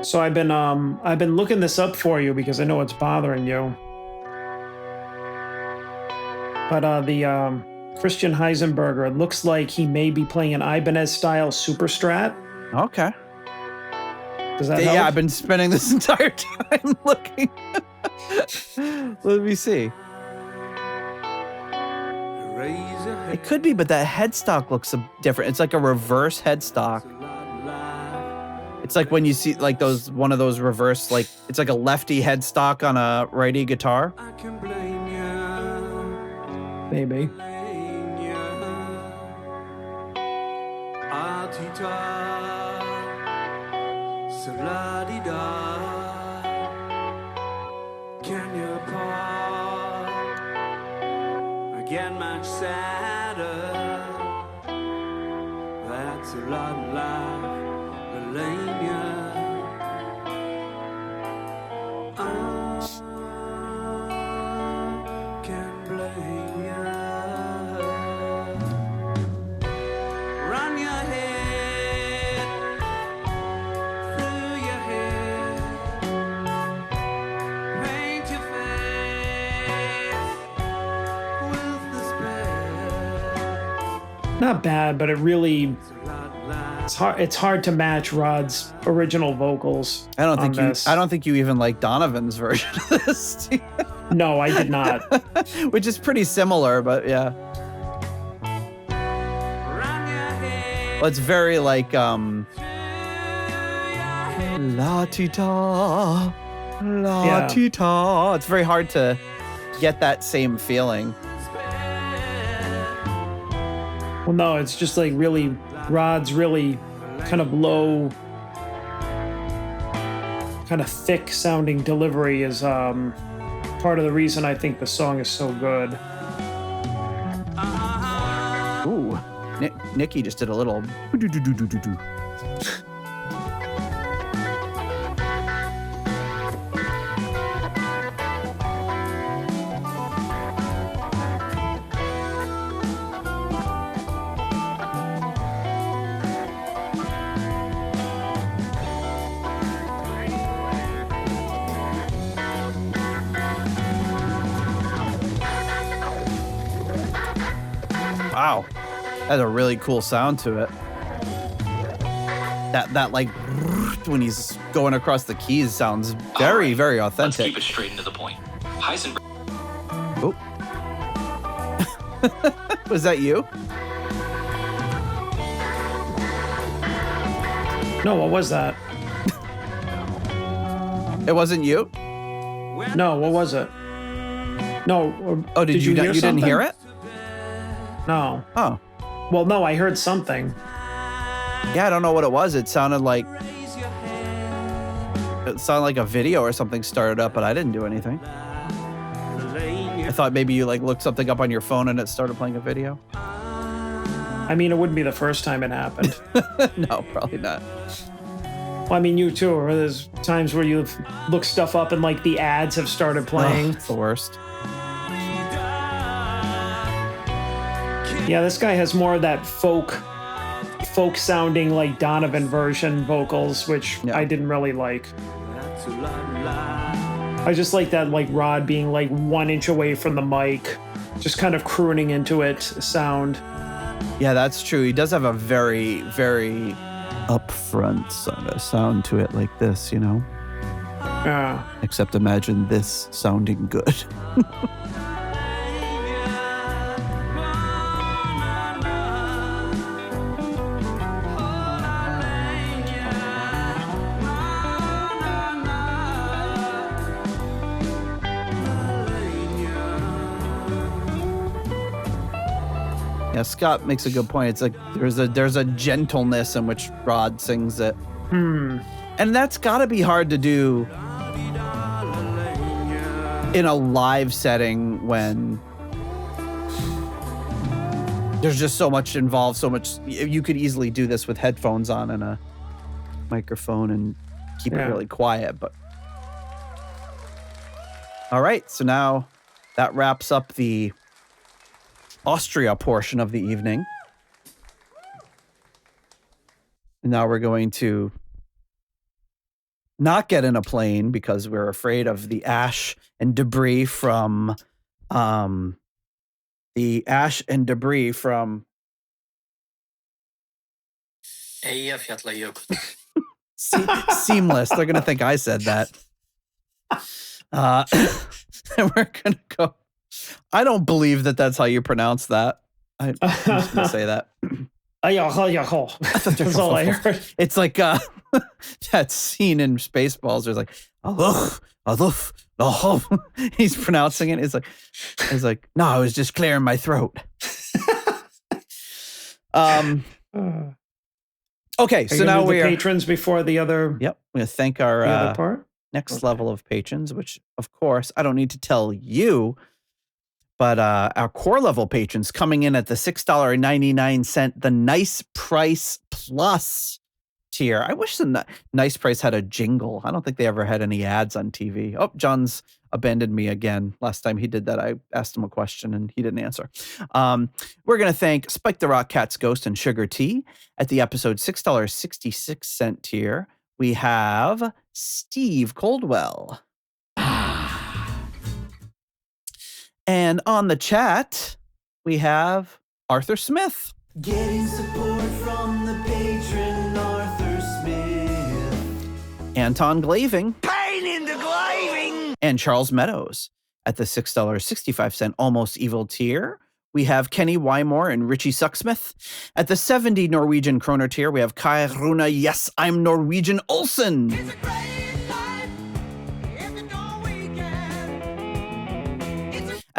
So I've been looking this up for you because I know it's bothering you. But the Christian Heisenberger, it looks like he may be playing an Ibanez style super strat. Okay. Does that help? Yeah, I've been spending this entire time looking. Let me see. It could be, but that headstock looks different. It's like a reverse headstock. It's like when you see like one of those reverse, like it's like a lefty headstock on a righty guitar. Maybe. Can you part again much sadder? That's a lot like Melania. I can't blame you. Run your head through your head. Paint your face with despair. Not bad, but it really it's hard to match Rod's original vocals. I don't think you even like Donovan's version of this. No, I did not. Which is pretty similar, but yeah. Well, it's very like la ti ta, la Yeah. ti ta. It's very hard to get that same feeling. Well, no, it's just like really, Rod's really kind of low, kind of thick sounding delivery is part of the reason I think the song is so good. Ooh, Nikki just did a little. Wow, that's a really cool sound to it. That like when he's going across the keys sounds very, very authentic. Let's keep it straight and to the point. Heisenberg. Oh, was that you? No, what was that? It wasn't you? No, what was it? No. Oh, did you hear you didn't hear it? No. Oh. Well, no, I heard something. Yeah, I don't know what it was. It sounded like a video or something started up, but I didn't do anything. I thought maybe you like looked something up on your phone and it started playing a video. I mean, it wouldn't be the first time it happened. No, probably not. Well, I mean, you too. Or there's times where you've looked stuff up and like the ads have started playing. Oh, it's the worst. Yeah, this guy has more of that folk sounding like Donovan version vocals, which I didn't really like. I just like that like Rod being like 1 inch away from the mic, just kind of crooning into it sound. Yeah, that's true. He does have a very, very upfront sound to it like this, you know? Yeah. Except imagine this sounding good. Yeah, Scott makes a good point. It's like there's a gentleness in which Rod sings it. And that's got to be hard to do in a live setting when there's just so much involved, so much. You could easily do this with headphones on and a microphone and keep it really quiet. But all right, so now that wraps up the Austria portion of the evening. And now we're going to not get in a plane because we're afraid of the ash and debris from Seamless. They're going to think I said that. And we're going to go. I don't believe that that's how you pronounce that. I'm just going to say that. That's all I heard. It's like that scene in Spaceballs. There's like, he's pronouncing it. It's like, no, I was just clearing my throat. Okay, so now we are patrons before the other. Yep, we're going to thank our other part. Next level of patrons, which of course I don't need to tell you. But our core level patrons coming in at the $6.99, the Nice Price Plus tier. I wish the Nice Price had a jingle. I don't think they ever had any ads on TV. Oh, John's abandoned me again. Last time he did that, I asked him a question and he didn't answer. We're going to thank Spike the Rock Cat's Ghost and Sugar Tea at the episode $6.66 tier. We have Steve Coldwell. And on the chat, we have Arthur Smith. Getting support from the patron Arthur Smith. Anton Glaving. Pain in the glaving. And Charles Meadows at the $6.65 Almost Evil tier. We have Kenny Wymore and Richie Sucksmith. At the 70 Norwegian Kroner tier, we have Kai Runa, Yes, I'm Norwegian Olsen.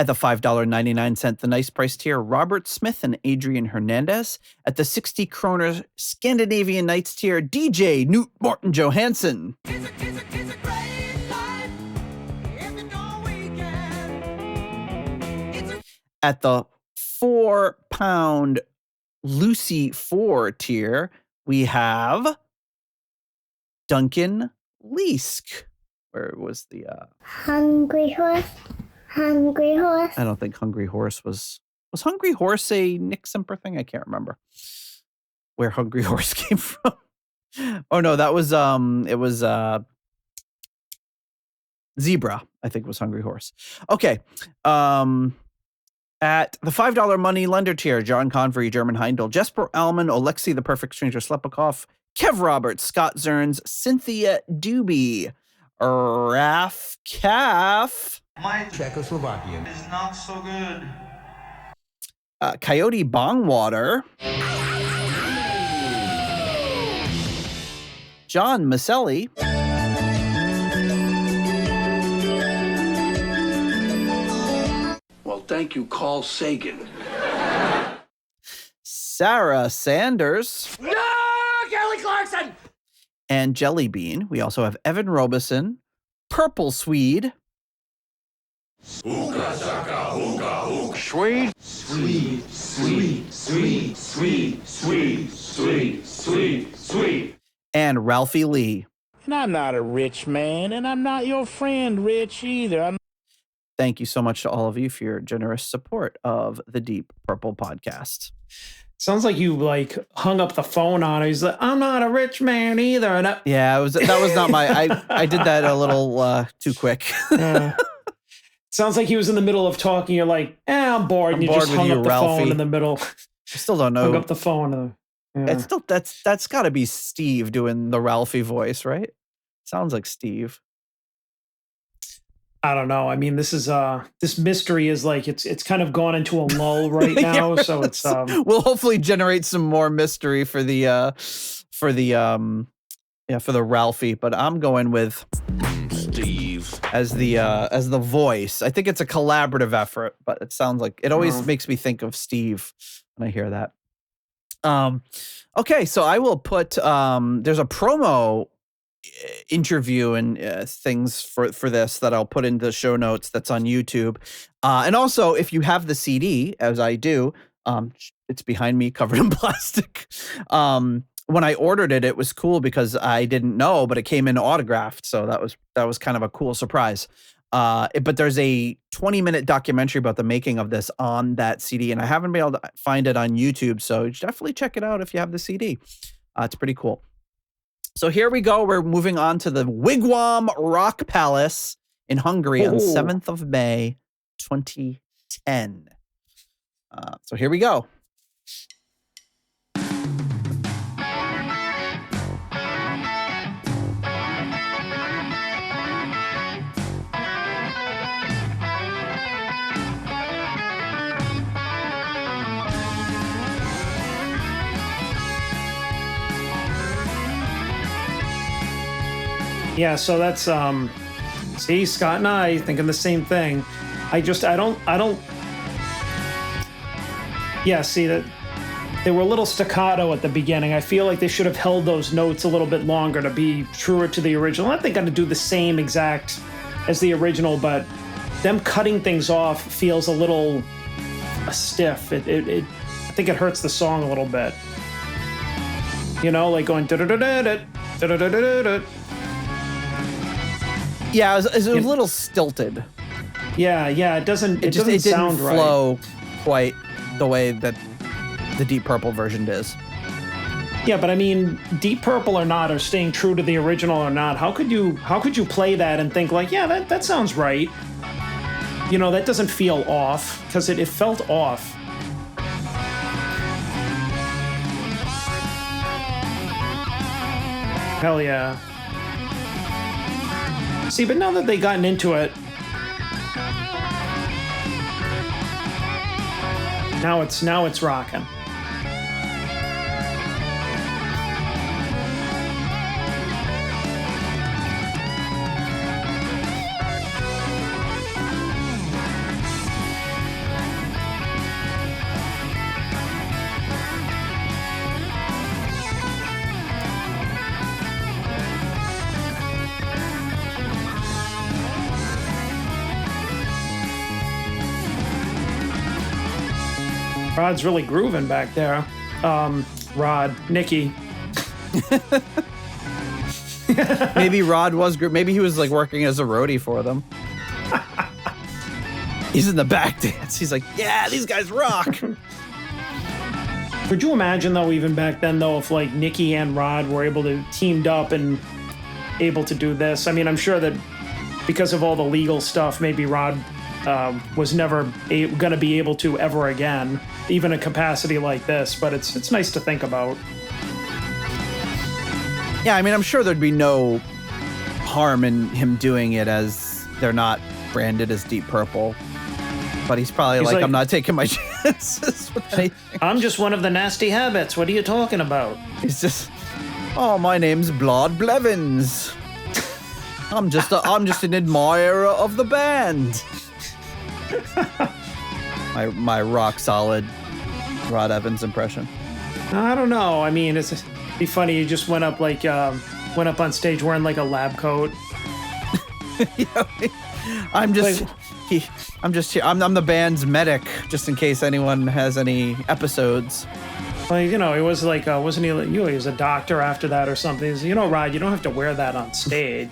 At the $5.99, the nice price tier, Robert Smith and Adrian Hernandez. At the 60 kroner Scandinavian Nights tier, DJ Newt Morton Johansson. At the £4 Lucy 4 tier, we have Duncan Leask. Where was the Hungry horse, hungry horse. I don't think Hungry Horse was Hungry Horse a Nick Simper thing? I can't remember where Hungry Horse came from. Oh no, that was it was Zebra, I think was Hungry Horse. Okay. At the $5 money lender tier, John Convery, German Heindel, Jesper Alman, Alexei the Perfect Stranger Slepikov, Kev Roberts, Scott Zerns, Cynthia Doobie, Raf Calf, My Czechoslovakian is not so good. Coyote Bongwater, John Maselli, Well, thank you, Carl Sagan. Sarah Sanders, No, Kelly Clarkson! and Jelly Bean. We also have Evan Robeson, Purple Swede, Swede? Sweet, sweet, sweet, sweet, sweet, sweet. and Ralphie Lee. And I'm not a rich man, and I'm not your friend, Rich, either. Thank you so much to all of you for your generous support of the Deep Purple podcast. Sounds like you like hung up the phone on her. He's like, I'm not a rich man either. And Yeah, that was not my. I did that a little too quick. sounds like he was in the middle of talking. You're like, I'm bored. And you bored just with hung you, up the Ralphie. phone in the middle. I still don't know. Hung up the phone. It's still that's got to be Steve doing the Ralphie voice, right? Sounds like Steve. I don't know. I mean, this is this mystery is like it's kind of gone into a lull right now. So it's we'll hopefully generate some more mystery for the Ralphie. But I'm going with Steve. as the voice. I think it's a collaborative effort, but it sounds like it always makes me think of Steve when I hear that. Okay, so I will put there's a promo interview and things for this that I'll put into the show notes that's on YouTube. And also, if you have the CD, as I do, it's behind me covered in plastic. When I ordered it, it was cool because I didn't know, but it came in autographed. So that was kind of a cool surprise. But there's a 20-minute documentary about the making of this on that CD, and I haven't been able to find it on YouTube. So definitely check it out if you have the CD. It's pretty cool. So here we go. We're moving on to the Wigwam Rock Palace in Hungary on 7th of May, 2010. So here we go. yeah. So that's see, Scott and I thinking the same thing. I don't. Yeah. See that. They were a little staccato at the beginning. I feel like they should have held those notes a little bit longer to be truer to the original. I think I'm going to do the same exact as the original, but them cutting things off feels a little stiff. I think it hurts the song a little bit. You know, like going da-da-da-da-da, da-da-da-da-da. Yeah, it was a little stilted. Yeah, it doesn't It doesn't sound didn't right. flow quite the way that the Deep Purple version does. Yeah, but I mean, Deep Purple or not, or staying true to the original or not, how could you play that and think like, yeah, that sounds right? You know, that doesn't feel off, because it felt off. Hell yeah. See, but now that they've gotten into it, now it's rocking. Rod's really grooving back there. Nikki. Maybe Rod was maybe he was like working as a roadie for them. He's in the back dance. He's like, yeah, these guys rock. Could you imagine though, even back then though, if like Nikki and Rod were able to teamed up and able to do this? I mean, I'm sure that because of all the legal stuff, maybe Rod was never going to be able to ever again, even a capacity like this. But it's nice to think about. Yeah, I mean, I'm sure there'd be no harm in him doing it, as they're not branded as Deep Purple. But he's probably like, I'm not taking my chances with anything. I'm just one of the nasty habits. What are you talking about? He's just, oh, my name's Blood Blevins. I'm just an admirer of the band. my rock solid Rod Evans impression. I don't know. I mean, it'd be funny. You just went up on stage wearing like a lab coat. I'm just here. I'm the band's medic, just in case anyone has any episodes. Well, you know, he was like, wasn't he? He was a doctor after that or something. He's, Rod, you don't have to wear that on stage.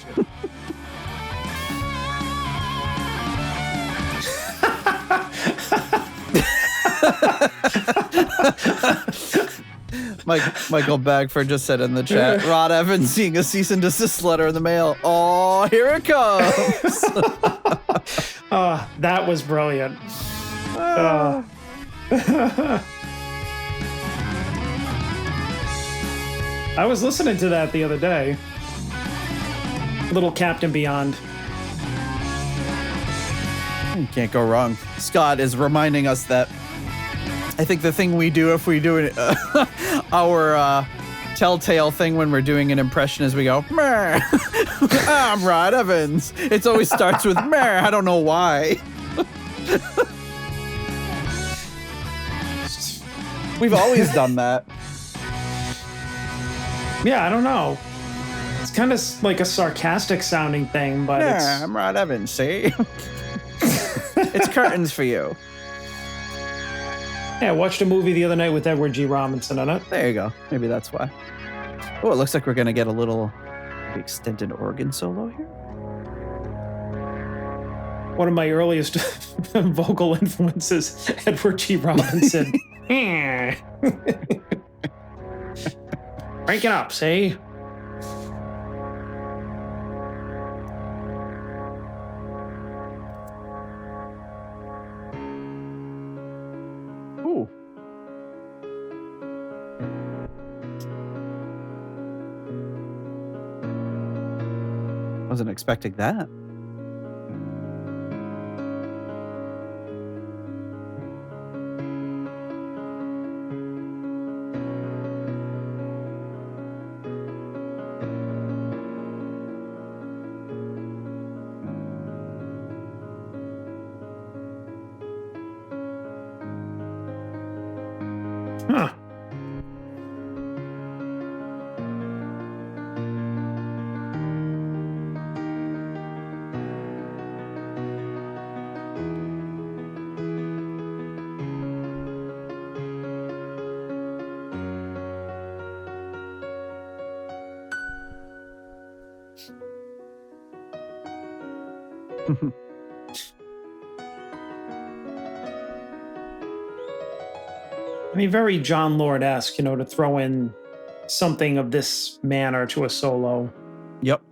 Michael Bagford just said in the chat, Rod Evans seeing a cease and desist letter in the mail. Oh, here it comes. That was brilliant. I was listening to that the other day. Little Captain Beyond. Can't go wrong. Scott is reminding us that I think the thing we do if we do our telltale thing when we're doing an impression is we go, Mer. I'm Rod Evans. It always starts with Mer. I don't know why. We've always done that. Yeah, I don't know. It's kind of like a sarcastic sounding thing, but it's... I'm Rod Evans, see? It's curtains for you. Yeah, I watched a movie the other night with Edward G. Robinson in it. There you go. Maybe that's why. Oh, it looks like we're going to get a little extended organ solo here. One of my earliest vocal influences, Edward G. Robinson. Break it up, see? Ooh. Wasn't expecting that. Huh. I mean, very John Lord-esque, to throw in something of this manner to a solo. Yep.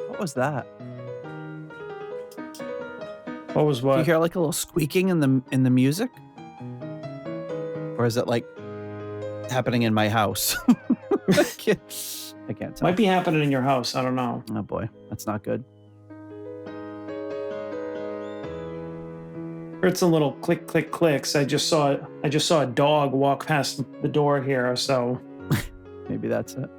What was that? What was what? Do you hear like a little squeaking in the music? Or is it like happening in my house? I can't tell. Might be happening in your house. I don't know. Oh boy, that's not good. Heard some little click, click, clicks. I just saw a dog walk past the door here, so Maybe that's it.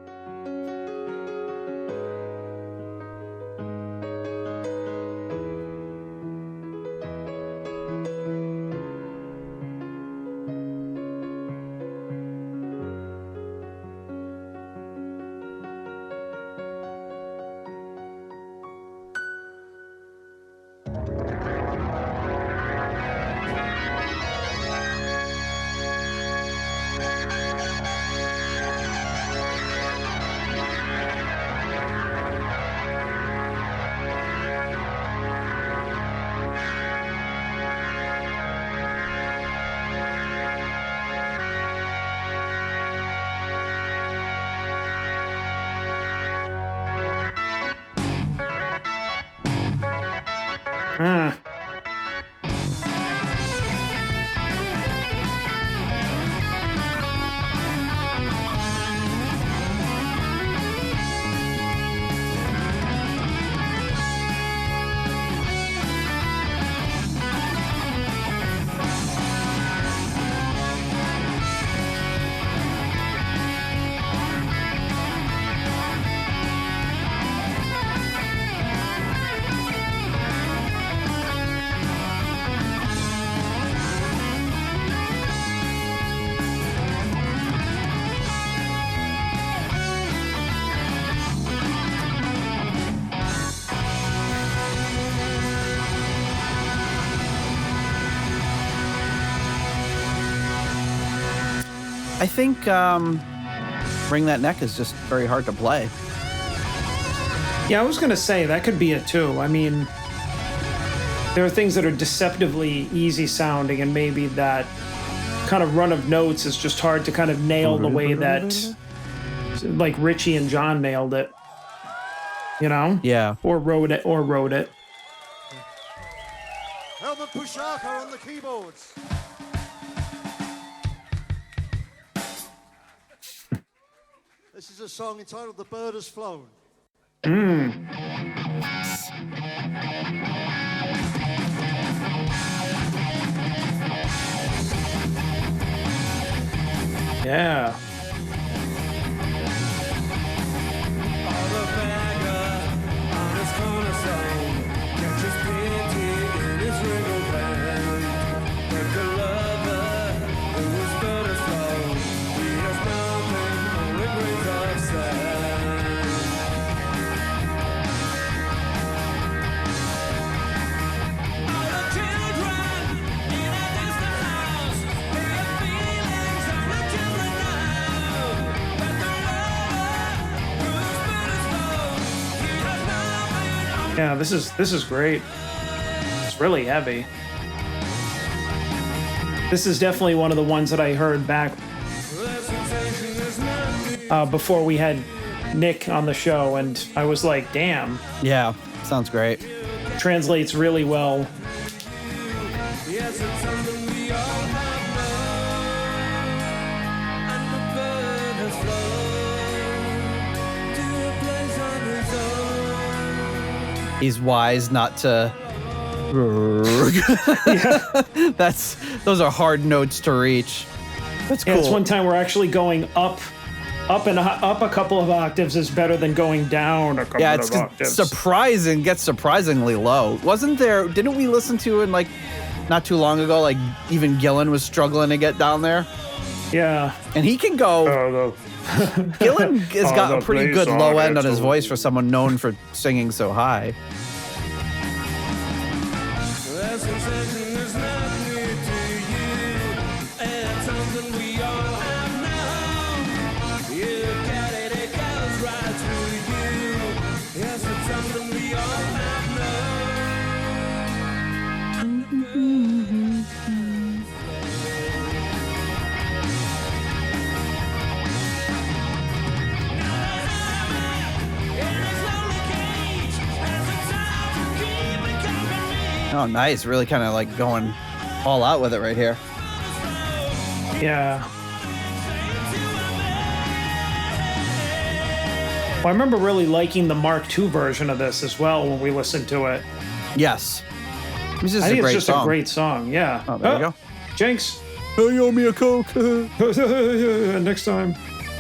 I think Ring That Neck is just very hard to play. yeah, I was gonna say that could be it too. I mean, there are things that are deceptively easy sounding, and maybe that kind of run of notes is just hard to kind of nail the way that, like, Richie and John nailed it. You know? Yeah. Or wrote it. Helmut Pushaka on the keyboards. This is a song entitled The Bird Has Flown. Yeah. Yeah, this is great. It's really heavy. This is definitely one of the ones that I heard back before we had Nick on the show, and I was like, damn. Yeah, sounds great. Translates really well. He's wise not to. Those are hard notes to reach. That's cool. Yeah, it's one time we're actually going up a couple of octaves is better than going down a couple of octaves. Gets surprisingly low. Didn't we listen to it like not too long ago, like even Gillan was struggling to get down there? Yeah. And he can go. Gillan has got a pretty good low end on his voice for someone known for singing so high. Oh, nice. Really kind of like going all out with it right here. Yeah. Well, I remember really liking the Mark II version of this as well when we listened to it. Yes. This is I a think great it's just song. a great song. Yeah. Oh, there you go. Jinx. Oh, you owe me a Coke. Next time.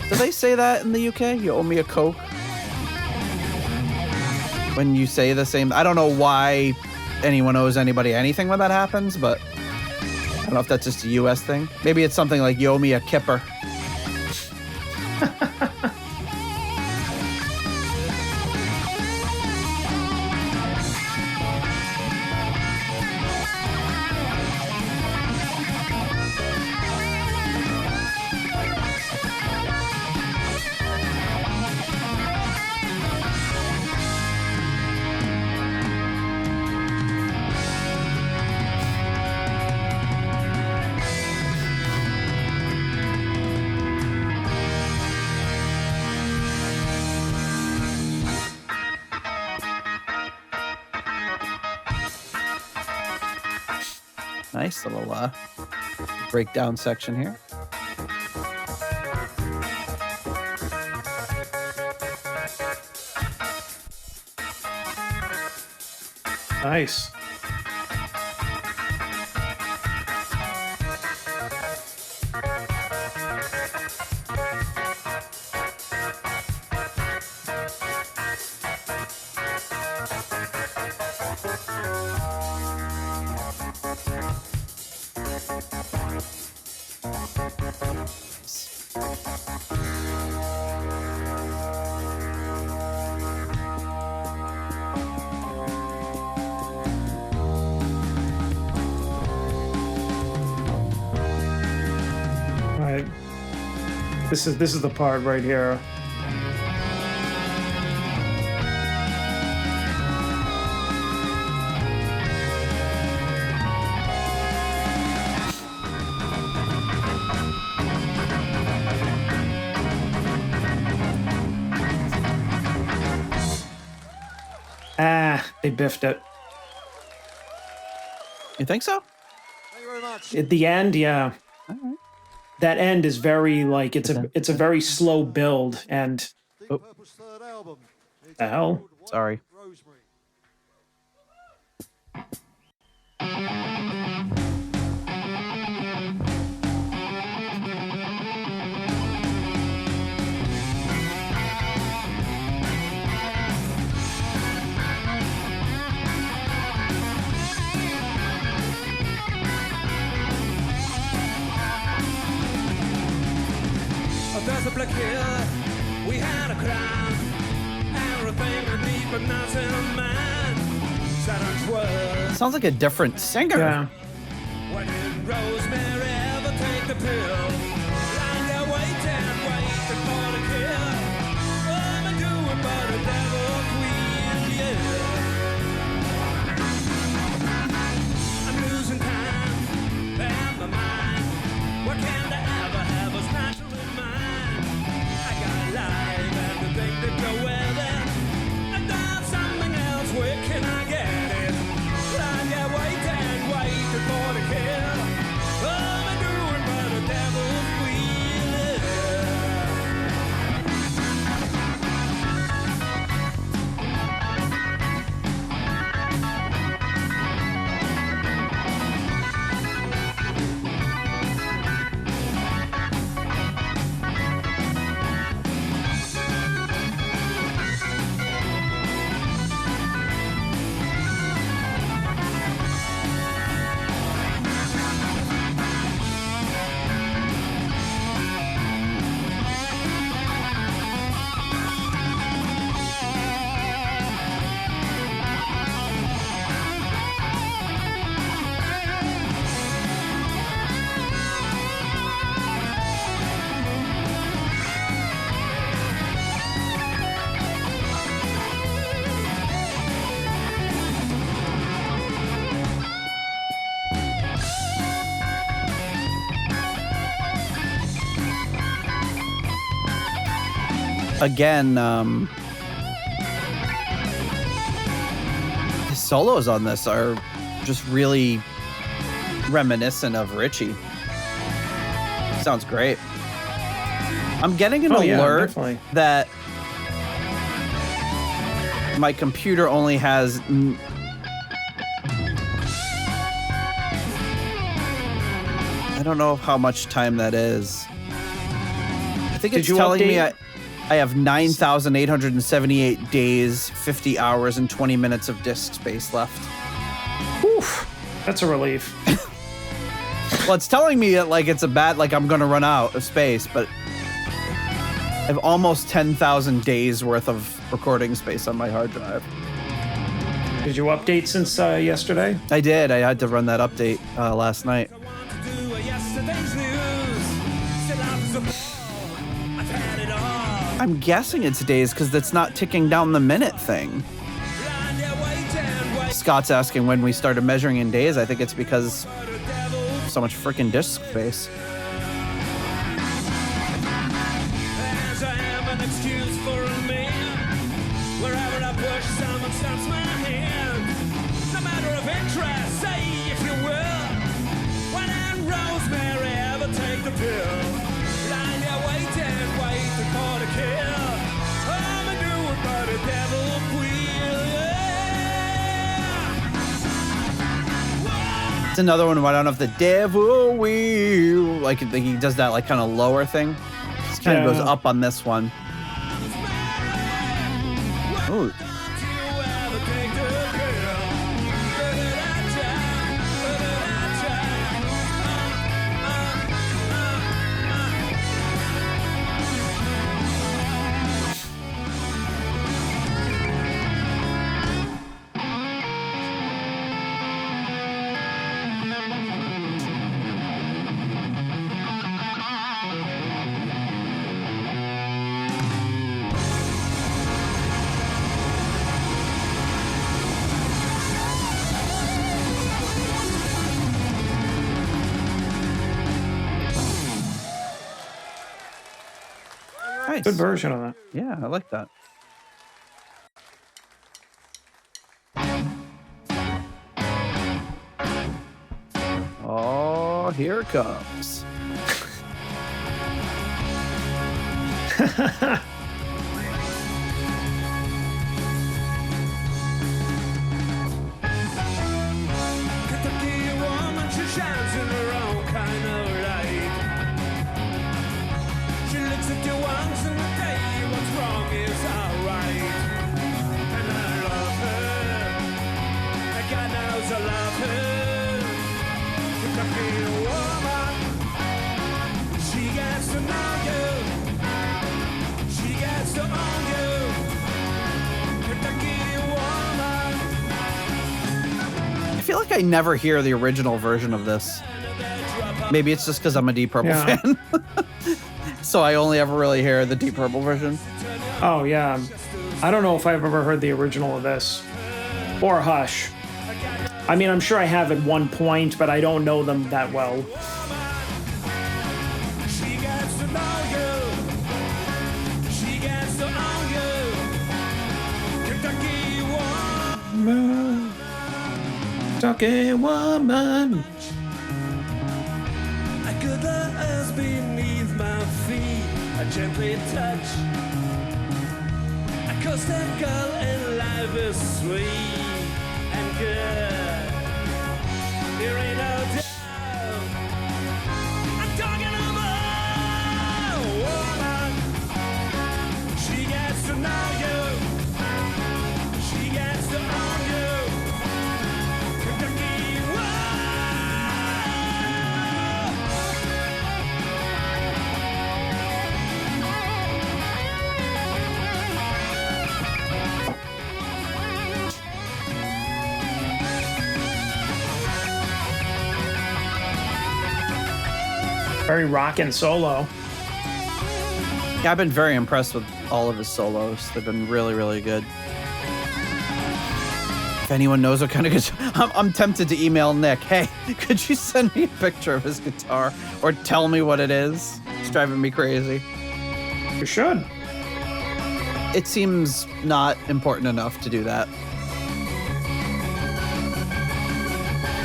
Do they say that in the UK? You owe me a Coke? When you say the same, I don't know why anyone owes anybody anything when that happens, but I don't know if that's just a US thing. Maybe it's something like you owe me a kipper. Nice little breakdown section here. Nice. This is the part right here. They biffed it. You think so? Thank you very much. At the end, yeah. That end is very like it's a very slow build and Deep Purple's third album. It's the hell? called White Sorry. Rosemary. There's a black hill, we had a crime. Everything beneath, but nothing a man. Saturn 12. Sounds like a different singer. Yeah. When did Rosemary ever take the pill? Lying there waiting for the kill. What am I doing but a devil queen, yeah. I'm losing time and my mind. What can I ever have us naturally mine? I got life and the thing that go with it. And there's something else, where can I get it? Lying there waiting for the kill. What am I doing but a devil's wheel? Again, his solos on this are just really reminiscent of Richie. Sounds great. I'm getting an alert definitely. that my computer only has don't know how much time that is. I think it's Did you telling me update? I have 9,878 days, 50 hours, and 20 minutes of disk space left. Oof, that's a relief. Well, it's telling me that, like, it's a bad, like, I'm going to run out of space, but I have almost 10,000 days worth of recording space on my hard drive. Did you update since yesterday? I did. I had to run that update last night. I'm guessing it's days because it's not ticking down the minute thing. Scott's asking when we started measuring in days. I think it's because so much freaking disk space. It's another one where I don't know if the devil will, like he does that like kind of lower thing. It kind of goes up on this one. Ooh. Nice. Good version of that. Yeah, I like that. Oh, here it comes. I feel like I never hear the original version of this. Maybe it's just because I'm a Deep Purple fan. So I only ever really hear the Deep Purple version. Oh, yeah. I don't know if I've ever heard the original of this. Or Hush. I mean, I'm sure I have at one point, but I don't know them that well. Kentucky woman. I could the earth beneath my feet, a gently touch. A coastal girl and life is sweet and good. There ain't no doubt. I'm talking about a woman. She gets to know you. She gets to own you. Kentucky Very rockin' solo. Yeah, I've been very impressed with all of his solos. They've been really, really good. If anyone knows what kind of guitar, I'm tempted to email Nick. Hey, could you send me a picture of his guitar or tell me what it is? It's driving me crazy. You should. It seems not important enough to do that.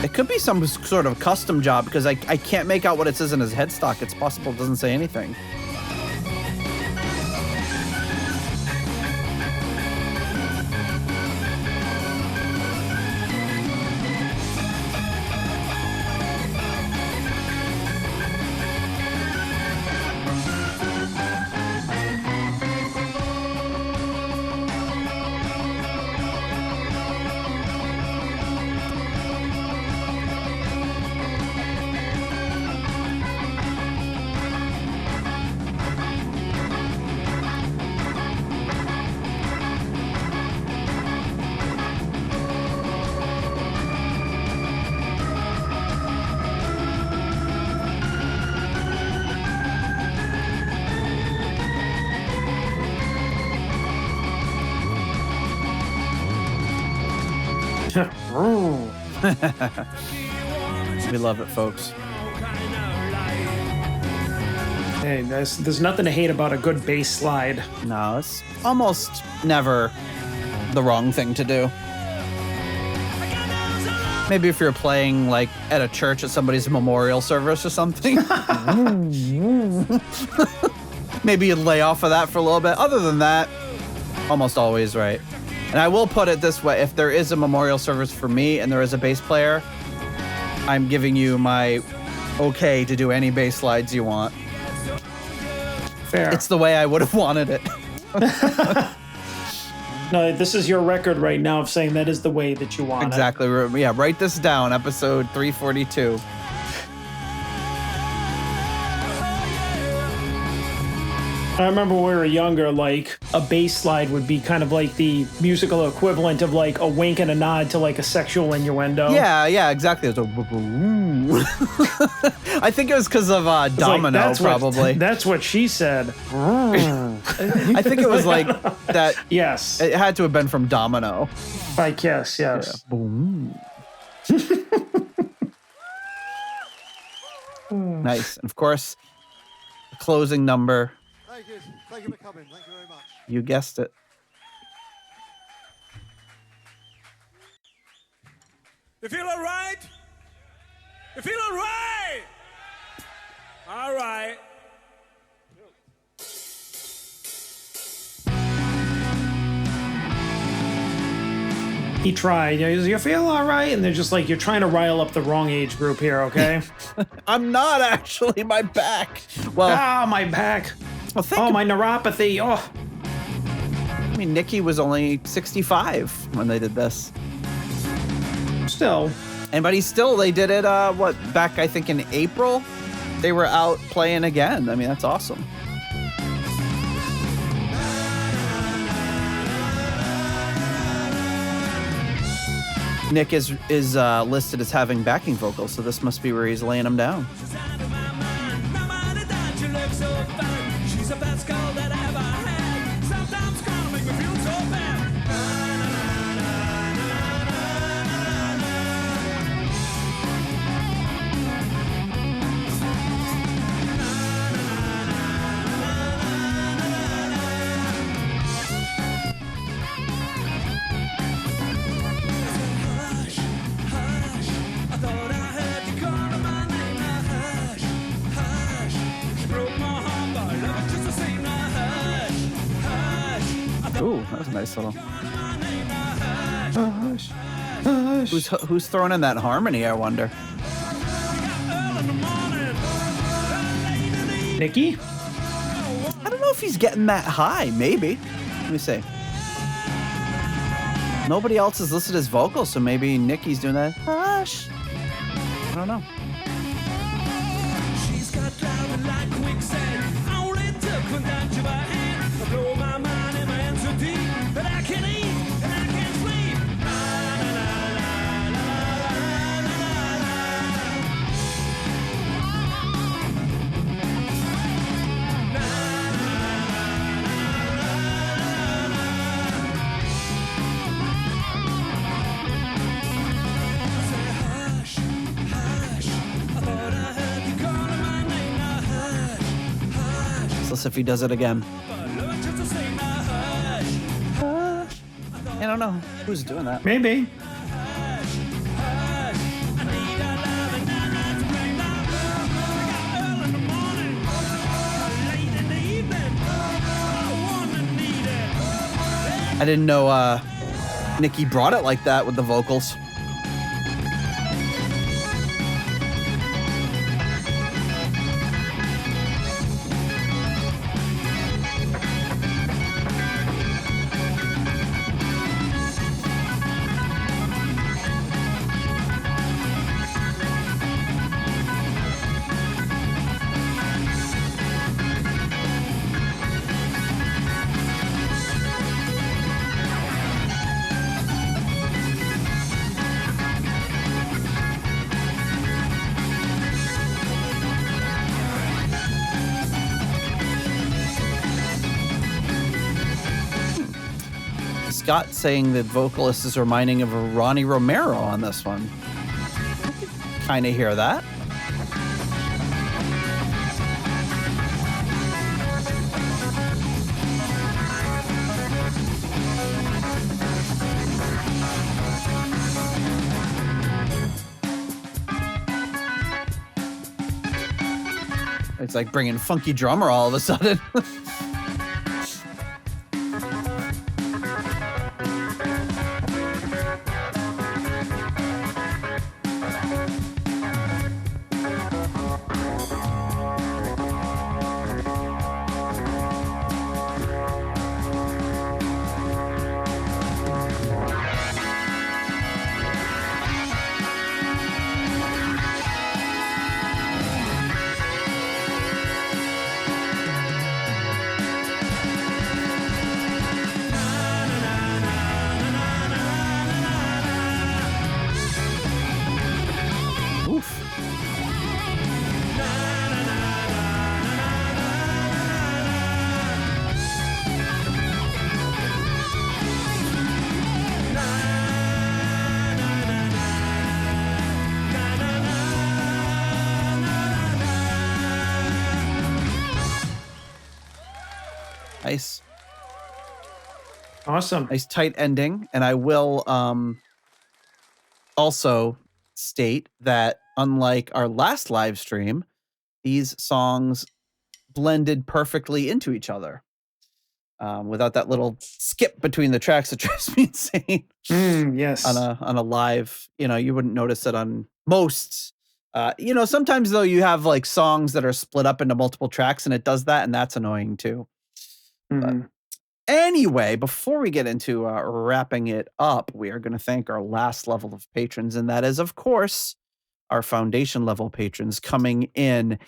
It could be some sort of custom job because I can't make out what it says in his headstock. It's possible it doesn't say anything. We love it, folks. Hey, there's nothing to hate about a good bass slide. No, it's almost never the wrong thing to do. Maybe if you're playing like at a church at somebody's memorial service or something. Maybe you'd lay off of that for a little bit. Other than that, almost always right. And I will put it this way. If there is a memorial service for me and there is a bass player, I'm giving you my okay to do any bass slides you want. Fair. It's the way I would have wanted it. No, this is your record right now of saying that is the way that you want Exactly. Yeah, write this down, episode 342. I remember when we were younger, like a bass slide would be kind of like the musical equivalent of like a wink and a nod to like a sexual innuendo. Yeah, exactly. It's a I think it was because of Domino, like, probably. That's what she said. I think it was like that. Yes. It had to have been from Domino. By Kiss, yes. Yeah. Boom. Nice. And of course, the closing number. Thank you. Thank you for coming. Thank you very much. You guessed it. You feel all right? You feel all right? All right. He tried. You feel all right? And they're just like, you're trying to rile up the wrong age group here, okay? I'm not actually. My back. Well, my back. Well, my neuropathy. Oh. I mean, Nikki was only 65 when they did this. Still. But they did it, back, I think, in April? They were out playing again. I mean, that's awesome. Nick is listed as having backing vocals, so this must be where he's laying them down. Ooh, that was a nice little. Who's throwing in that harmony, I wonder? Nikki? I don't know if he's getting that high. Maybe. Let me see. Nobody else is listed as vocals, so maybe Nikki's doing that. Hush. I don't know. She's got driving like quicksand. Only took one touch of her hand. I blow my mind and my hands so deep that I can't eat and I can't sleep. Let's see if he does it again. I don't know who's doing that. Maybe. I didn't know Nikki brought it like that with the vocals. Scott saying the vocalist is reminding of a Ronnie Romero on this one. Kind of hear that. It's like bringing funky drummer all of a sudden. Nice. Awesome. Nice tight ending. And I will also state that unlike our last live stream, these songs blended perfectly into each other. Without that little skip between the tracks that drives me insane. Yes. On a live, you wouldn't notice it on most. Sometimes though you have like songs that are split up into multiple tracks and it does that, and that's annoying too. But anyway, before we get into wrapping it up, we are going to thank our last level of patrons, and that is, of course, our foundation level patrons coming in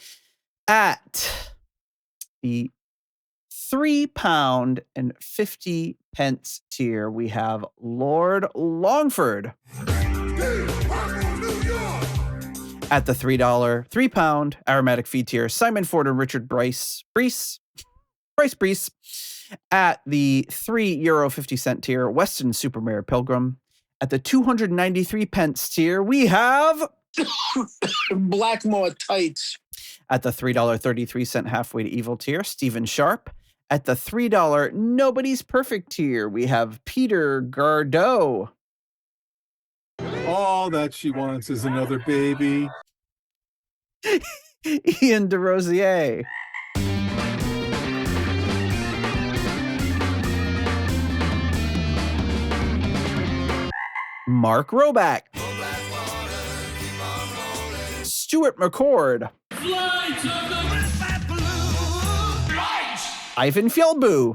at the £3.50 tier. We have Lord Longford at the £3 aromatic fee tier. Simon Ford and Richard Bryce at the €3.50 tier. Weston Supermare Pilgrim at the 293 pence tier. We have Blackmore Tights at the $3.33 halfway to evil tier. Stephen Sharp at the $3 Nobody's Perfect tier. We have Peter Gardeau. All that she wants is another baby. Ian DeRosier. Mark Roback. Stuart McCord. Ivan Fjellbu.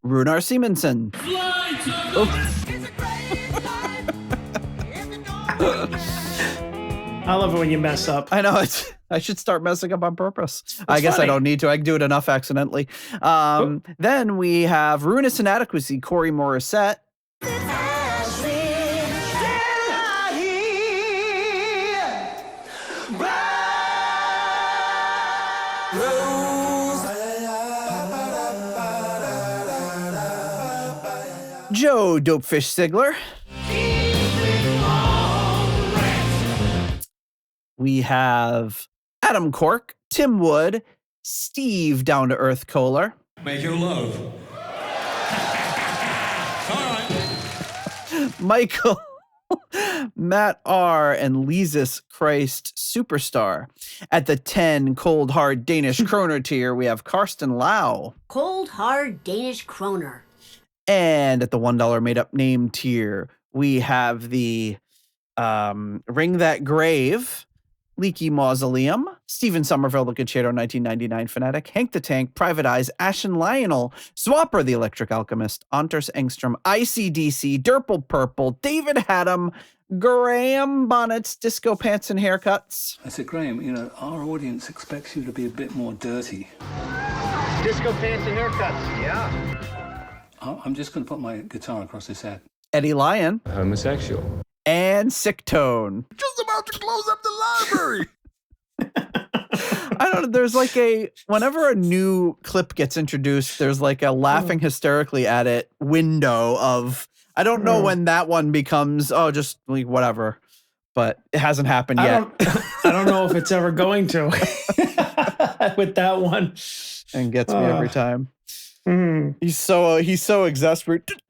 Runar Simonson. I love it when you mess up. I know I should start messing up on purpose. I guess funny. I don't need to. I can do it enough accidentally. Then we have Ruinous Inadequacy, Corey Morissette. Joe Dopefish Sigler. We have Adam Cork, Tim Wood, Steve Down to Earth Kohler. Make your love. All right. Michael, Matt R, and Lizus Christ Superstar. At the 10 Cold Hard Danish Kroner tier, we have Karsten Lau. Cold Hard Danish Kroner. And at the $1 made up name tier, we have the Ring That Grave, Leaky Mausoleum, Stephen Somerville, the Concerto 1999 Fanatic, Hank the Tank, Private Eyes, Ashen Lionel, Swapper the Electric Alchemist, Anders Engstrom, ICDC, Durple Purple, David Haddam, Graham Bonnets, Disco Pants and Haircuts. I said, Graham, our audience expects you to be a bit more dirty. Disco Pants and Haircuts, yeah. I'm just going to put my guitar across his head. Eddie Lyon. Homosexual. And Sick Tone. Just about to close up the library. I I don't know. There's like whenever a new clip gets introduced, there's like a laughing hysterically at it window of, I don't know when that one becomes, just like whatever, but it hasn't happened yet. I don't know if it's ever going to with that one. And gets me every time. He's so exasperated.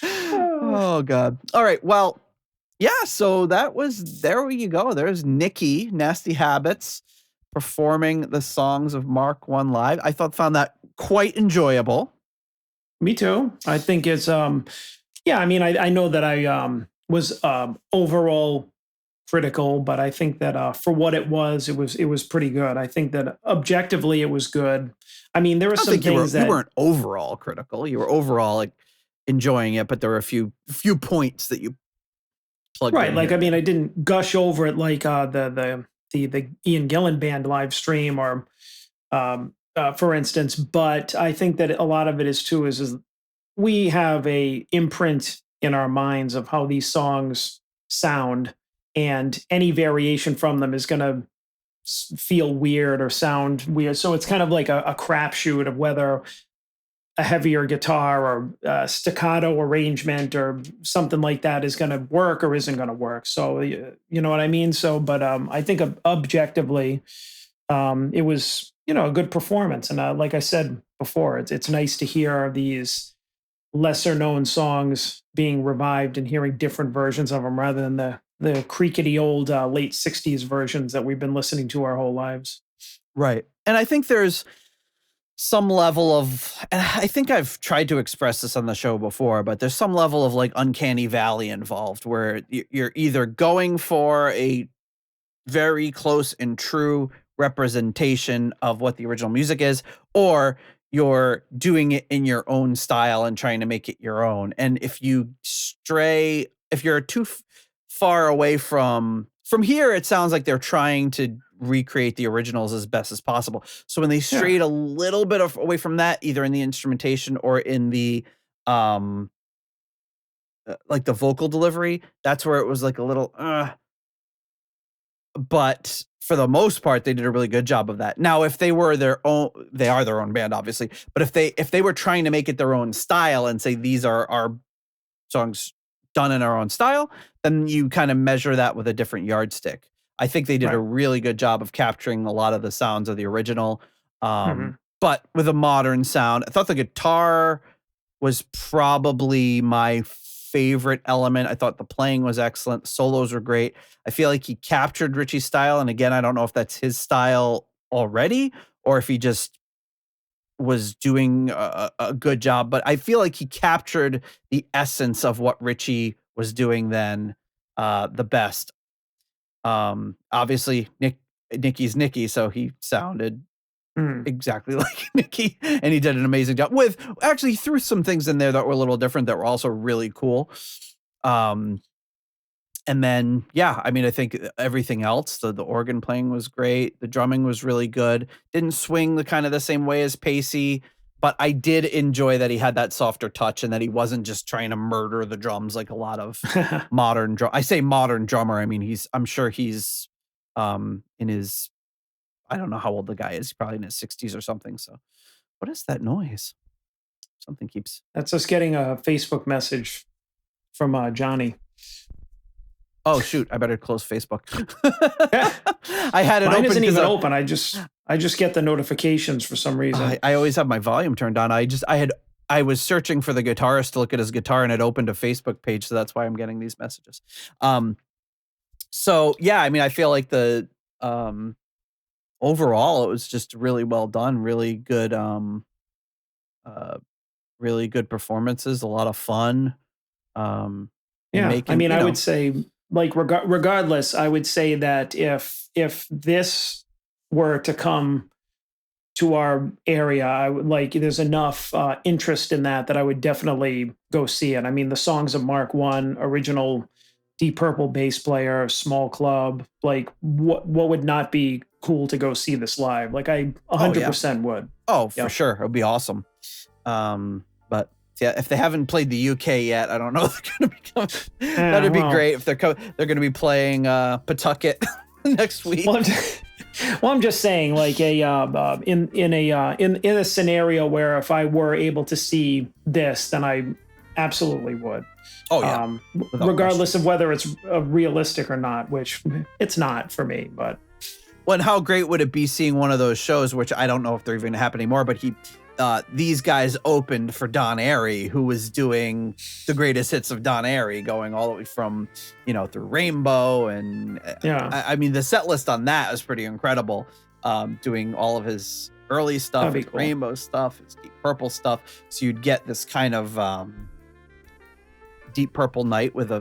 Oh God. All right. Well, yeah. So there you go. There's Nikki, Nasty Habits, performing the songs of Mk1 live. I found that quite enjoyable. Me too. I think it's yeah. I mean, I know that I was overall critical, but I think that for what it was pretty good. I think that objectively it was good. I mean, there were some things you weren't overall critical. You were overall like enjoying it, but there were a few points that you plugged right. in Like here. I mean, I didn't gush over it like the Ian Gillan band live stream or for instance. But I think that a lot of it is we have a imprint in our minds of how these songs sound, and any variation from them is going to feel weird or sound weird. So it's kind of like a crapshoot of whether a heavier guitar or staccato arrangement or something like that is going to work or isn't going to work. So you know what I mean? So, but I think objectively, it was, a good performance. And like I said before, it's nice to hear these lesser known songs being revived and hearing different versions of them rather than the creakety old late 60s versions that we've been listening to our whole lives. Right. And I think there's some level of, and I think I've tried to express this on the show before, but there's some level of like uncanny valley involved where you're either going for a very close and true representation of what the original music is, or you're doing it in your own style and trying to make it your own. And if you're too far away from here, it sounds like they're trying to recreate the originals as best as possible. So when they strayed a little bit away from that, either in the instrumentation or in the like the vocal delivery, that's where it was like a little but for the most part, they did a really good job of that. Now, if they were they are their own band, obviously. But if they were trying to make it their own style and say these are our songs done in our own style, then you kind of measure that with a different yardstick. I think they did a really good job of capturing a lot of the sounds of the original, but with a modern sound. I thought the guitar was probably my favorite element. I thought the playing was excellent. The solos were great. I feel like he captured Richie's style. And again, I don't know if that's his style already or if he just was doing a good job, but I feel like he captured the essence of what Richie was doing then the best. Obviously Nicky's Nicky, so he sounded exactly like Nicky, and he did an amazing job with, actually he threw some things in there that were a little different that were also really cool. And then, I mean, I think everything else, the organ playing was great. The drumming was really good. Didn't swing the same way as Pacey, but I did enjoy that he had that softer touch and that he wasn't just trying to murder the drums like a lot of modern I say modern drummer. I mean, I'm sure he's in his, I don't know how old the guy is. He's probably in his 60s or something. So what is that noise? Something keeps. That's us getting a Facebook message from Johnny. Oh shoot! I better close Facebook. I had it Mine open. Isn't even open. I just get the notifications for some reason. I always have my volume turned on. I was searching for the guitarist to look at his guitar, and it opened a Facebook page, so that's why I'm getting these messages. So yeah, I mean, I feel like the overall it was just really well done, really good performances, a lot of fun. I mean, I would say, like, regardless, I would say that if this were to come to our area, I would there's enough interest in that I would definitely go see it. I mean, the songs of Mk1, original Deep Purple bass player, small club, like what would not be cool to go see this live? Like I 100% would. Oh, for sure. It would be awesome. But if they haven't played the UK yet, I don't know if they're going to be coming. That'd be great if they're going to be playing Pawtucket next week. Well, I'm just saying, like in a scenario where if I were able to see this, then I absolutely would. Oh yeah, regardless of whether it's realistic or not, which it's not for me. But well, and how great would it be seeing one of those shows, which I don't know if they're even going to happen anymore, but these guys opened for Don Airey, who was doing the greatest hits of Don Airey, going all the way from, through Rainbow. And I mean, the set list on that was pretty incredible. Doing all of his early stuff, his Rainbow stuff, his Deep Purple stuff. So you'd get this kind of Deep Purple night with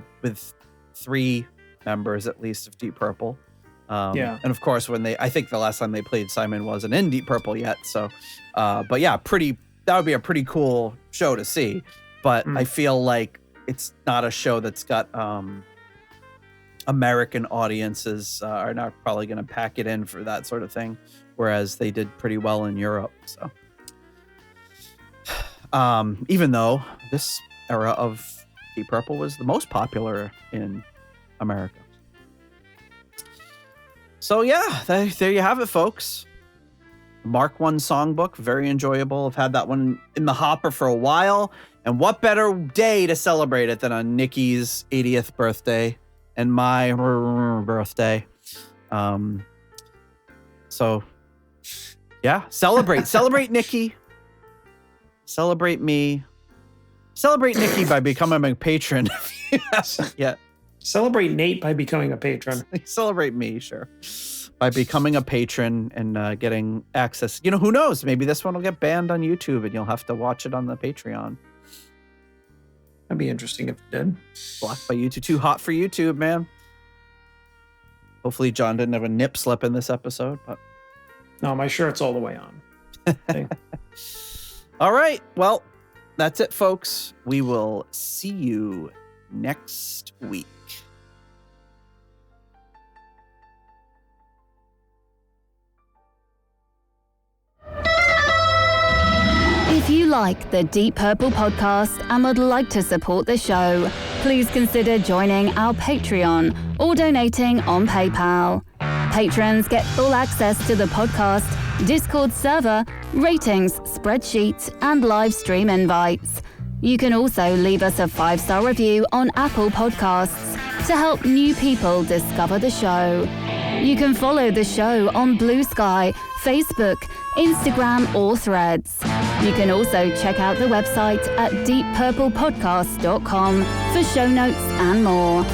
3 members at least of Deep Purple. And of course, I think the last time they played, Simon wasn't in Deep Purple yet. So, but yeah, that would be a pretty cool show to see. But I feel like it's not a show that's got American audiences are not probably going to pack it in for that sort of thing, whereas they did pretty well in Europe. So, even though this era of Deep Purple was the most popular in America. So yeah, there you have it, folks. Mk1 Songbook, very enjoyable. I've had that one in the hopper for a while. And what better day to celebrate it than on Nikki's 80th birthday and my birthday. So yeah, celebrate Nikki. Celebrate me. Celebrate Nikki by becoming a patron if you haven't yet. Celebrate Nate by becoming a patron. Celebrate me, sure. By becoming a patron and getting access. Who knows? Maybe this one will get banned on YouTube and you'll have to watch it on the Patreon. That'd be interesting if it did. Blocked by YouTube. Too hot for YouTube, man. Hopefully John didn't have a nip slip in this episode. But no, my shirt's all the way on. All right. Well, that's it, folks. We will see you next week. If you like the Deep Purple podcast and would like to support the show, please consider joining our Patreon or donating on PayPal. Patrons get full access to the podcast, Discord server, ratings, spreadsheets, and live stream invites. You can also leave us a 5-star review on Apple Podcasts to help new people discover the show. You can follow the show on Blue Sky, Facebook, Instagram, or Threads. You can also check out the website at deeppurplepodcast.com for show notes and more.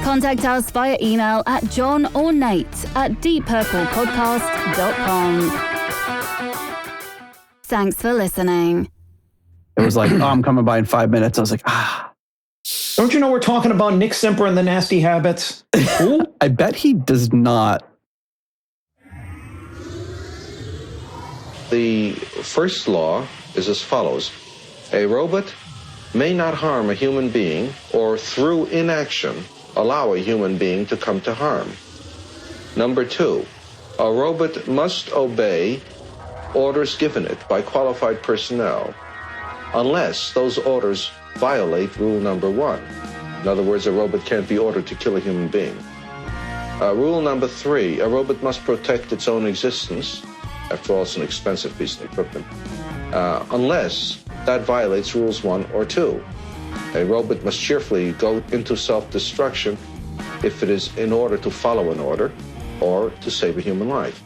Contact us via email at John or Nate at deeppurplepodcast.com. Thanks for listening. It was like, I'm coming by in 5 minutes. I was like, Don't you know we're talking about Nick Simper and the Nasty Habits? I bet he does not. The first law is as follows. A robot may not harm a human being or through inaction allow a human being to come to harm. Number 2, a robot must obey orders given it by qualified personnel unless those orders violate rule number 1. In other words, a robot can't be ordered to kill a human being. Rule number 3, a robot must protect its own existence. After all, it's an expensive piece of equipment. Unless that violates rules 1 or 2. A robot must cheerfully go into self-destruction if it is in order to follow an order or to save a human life.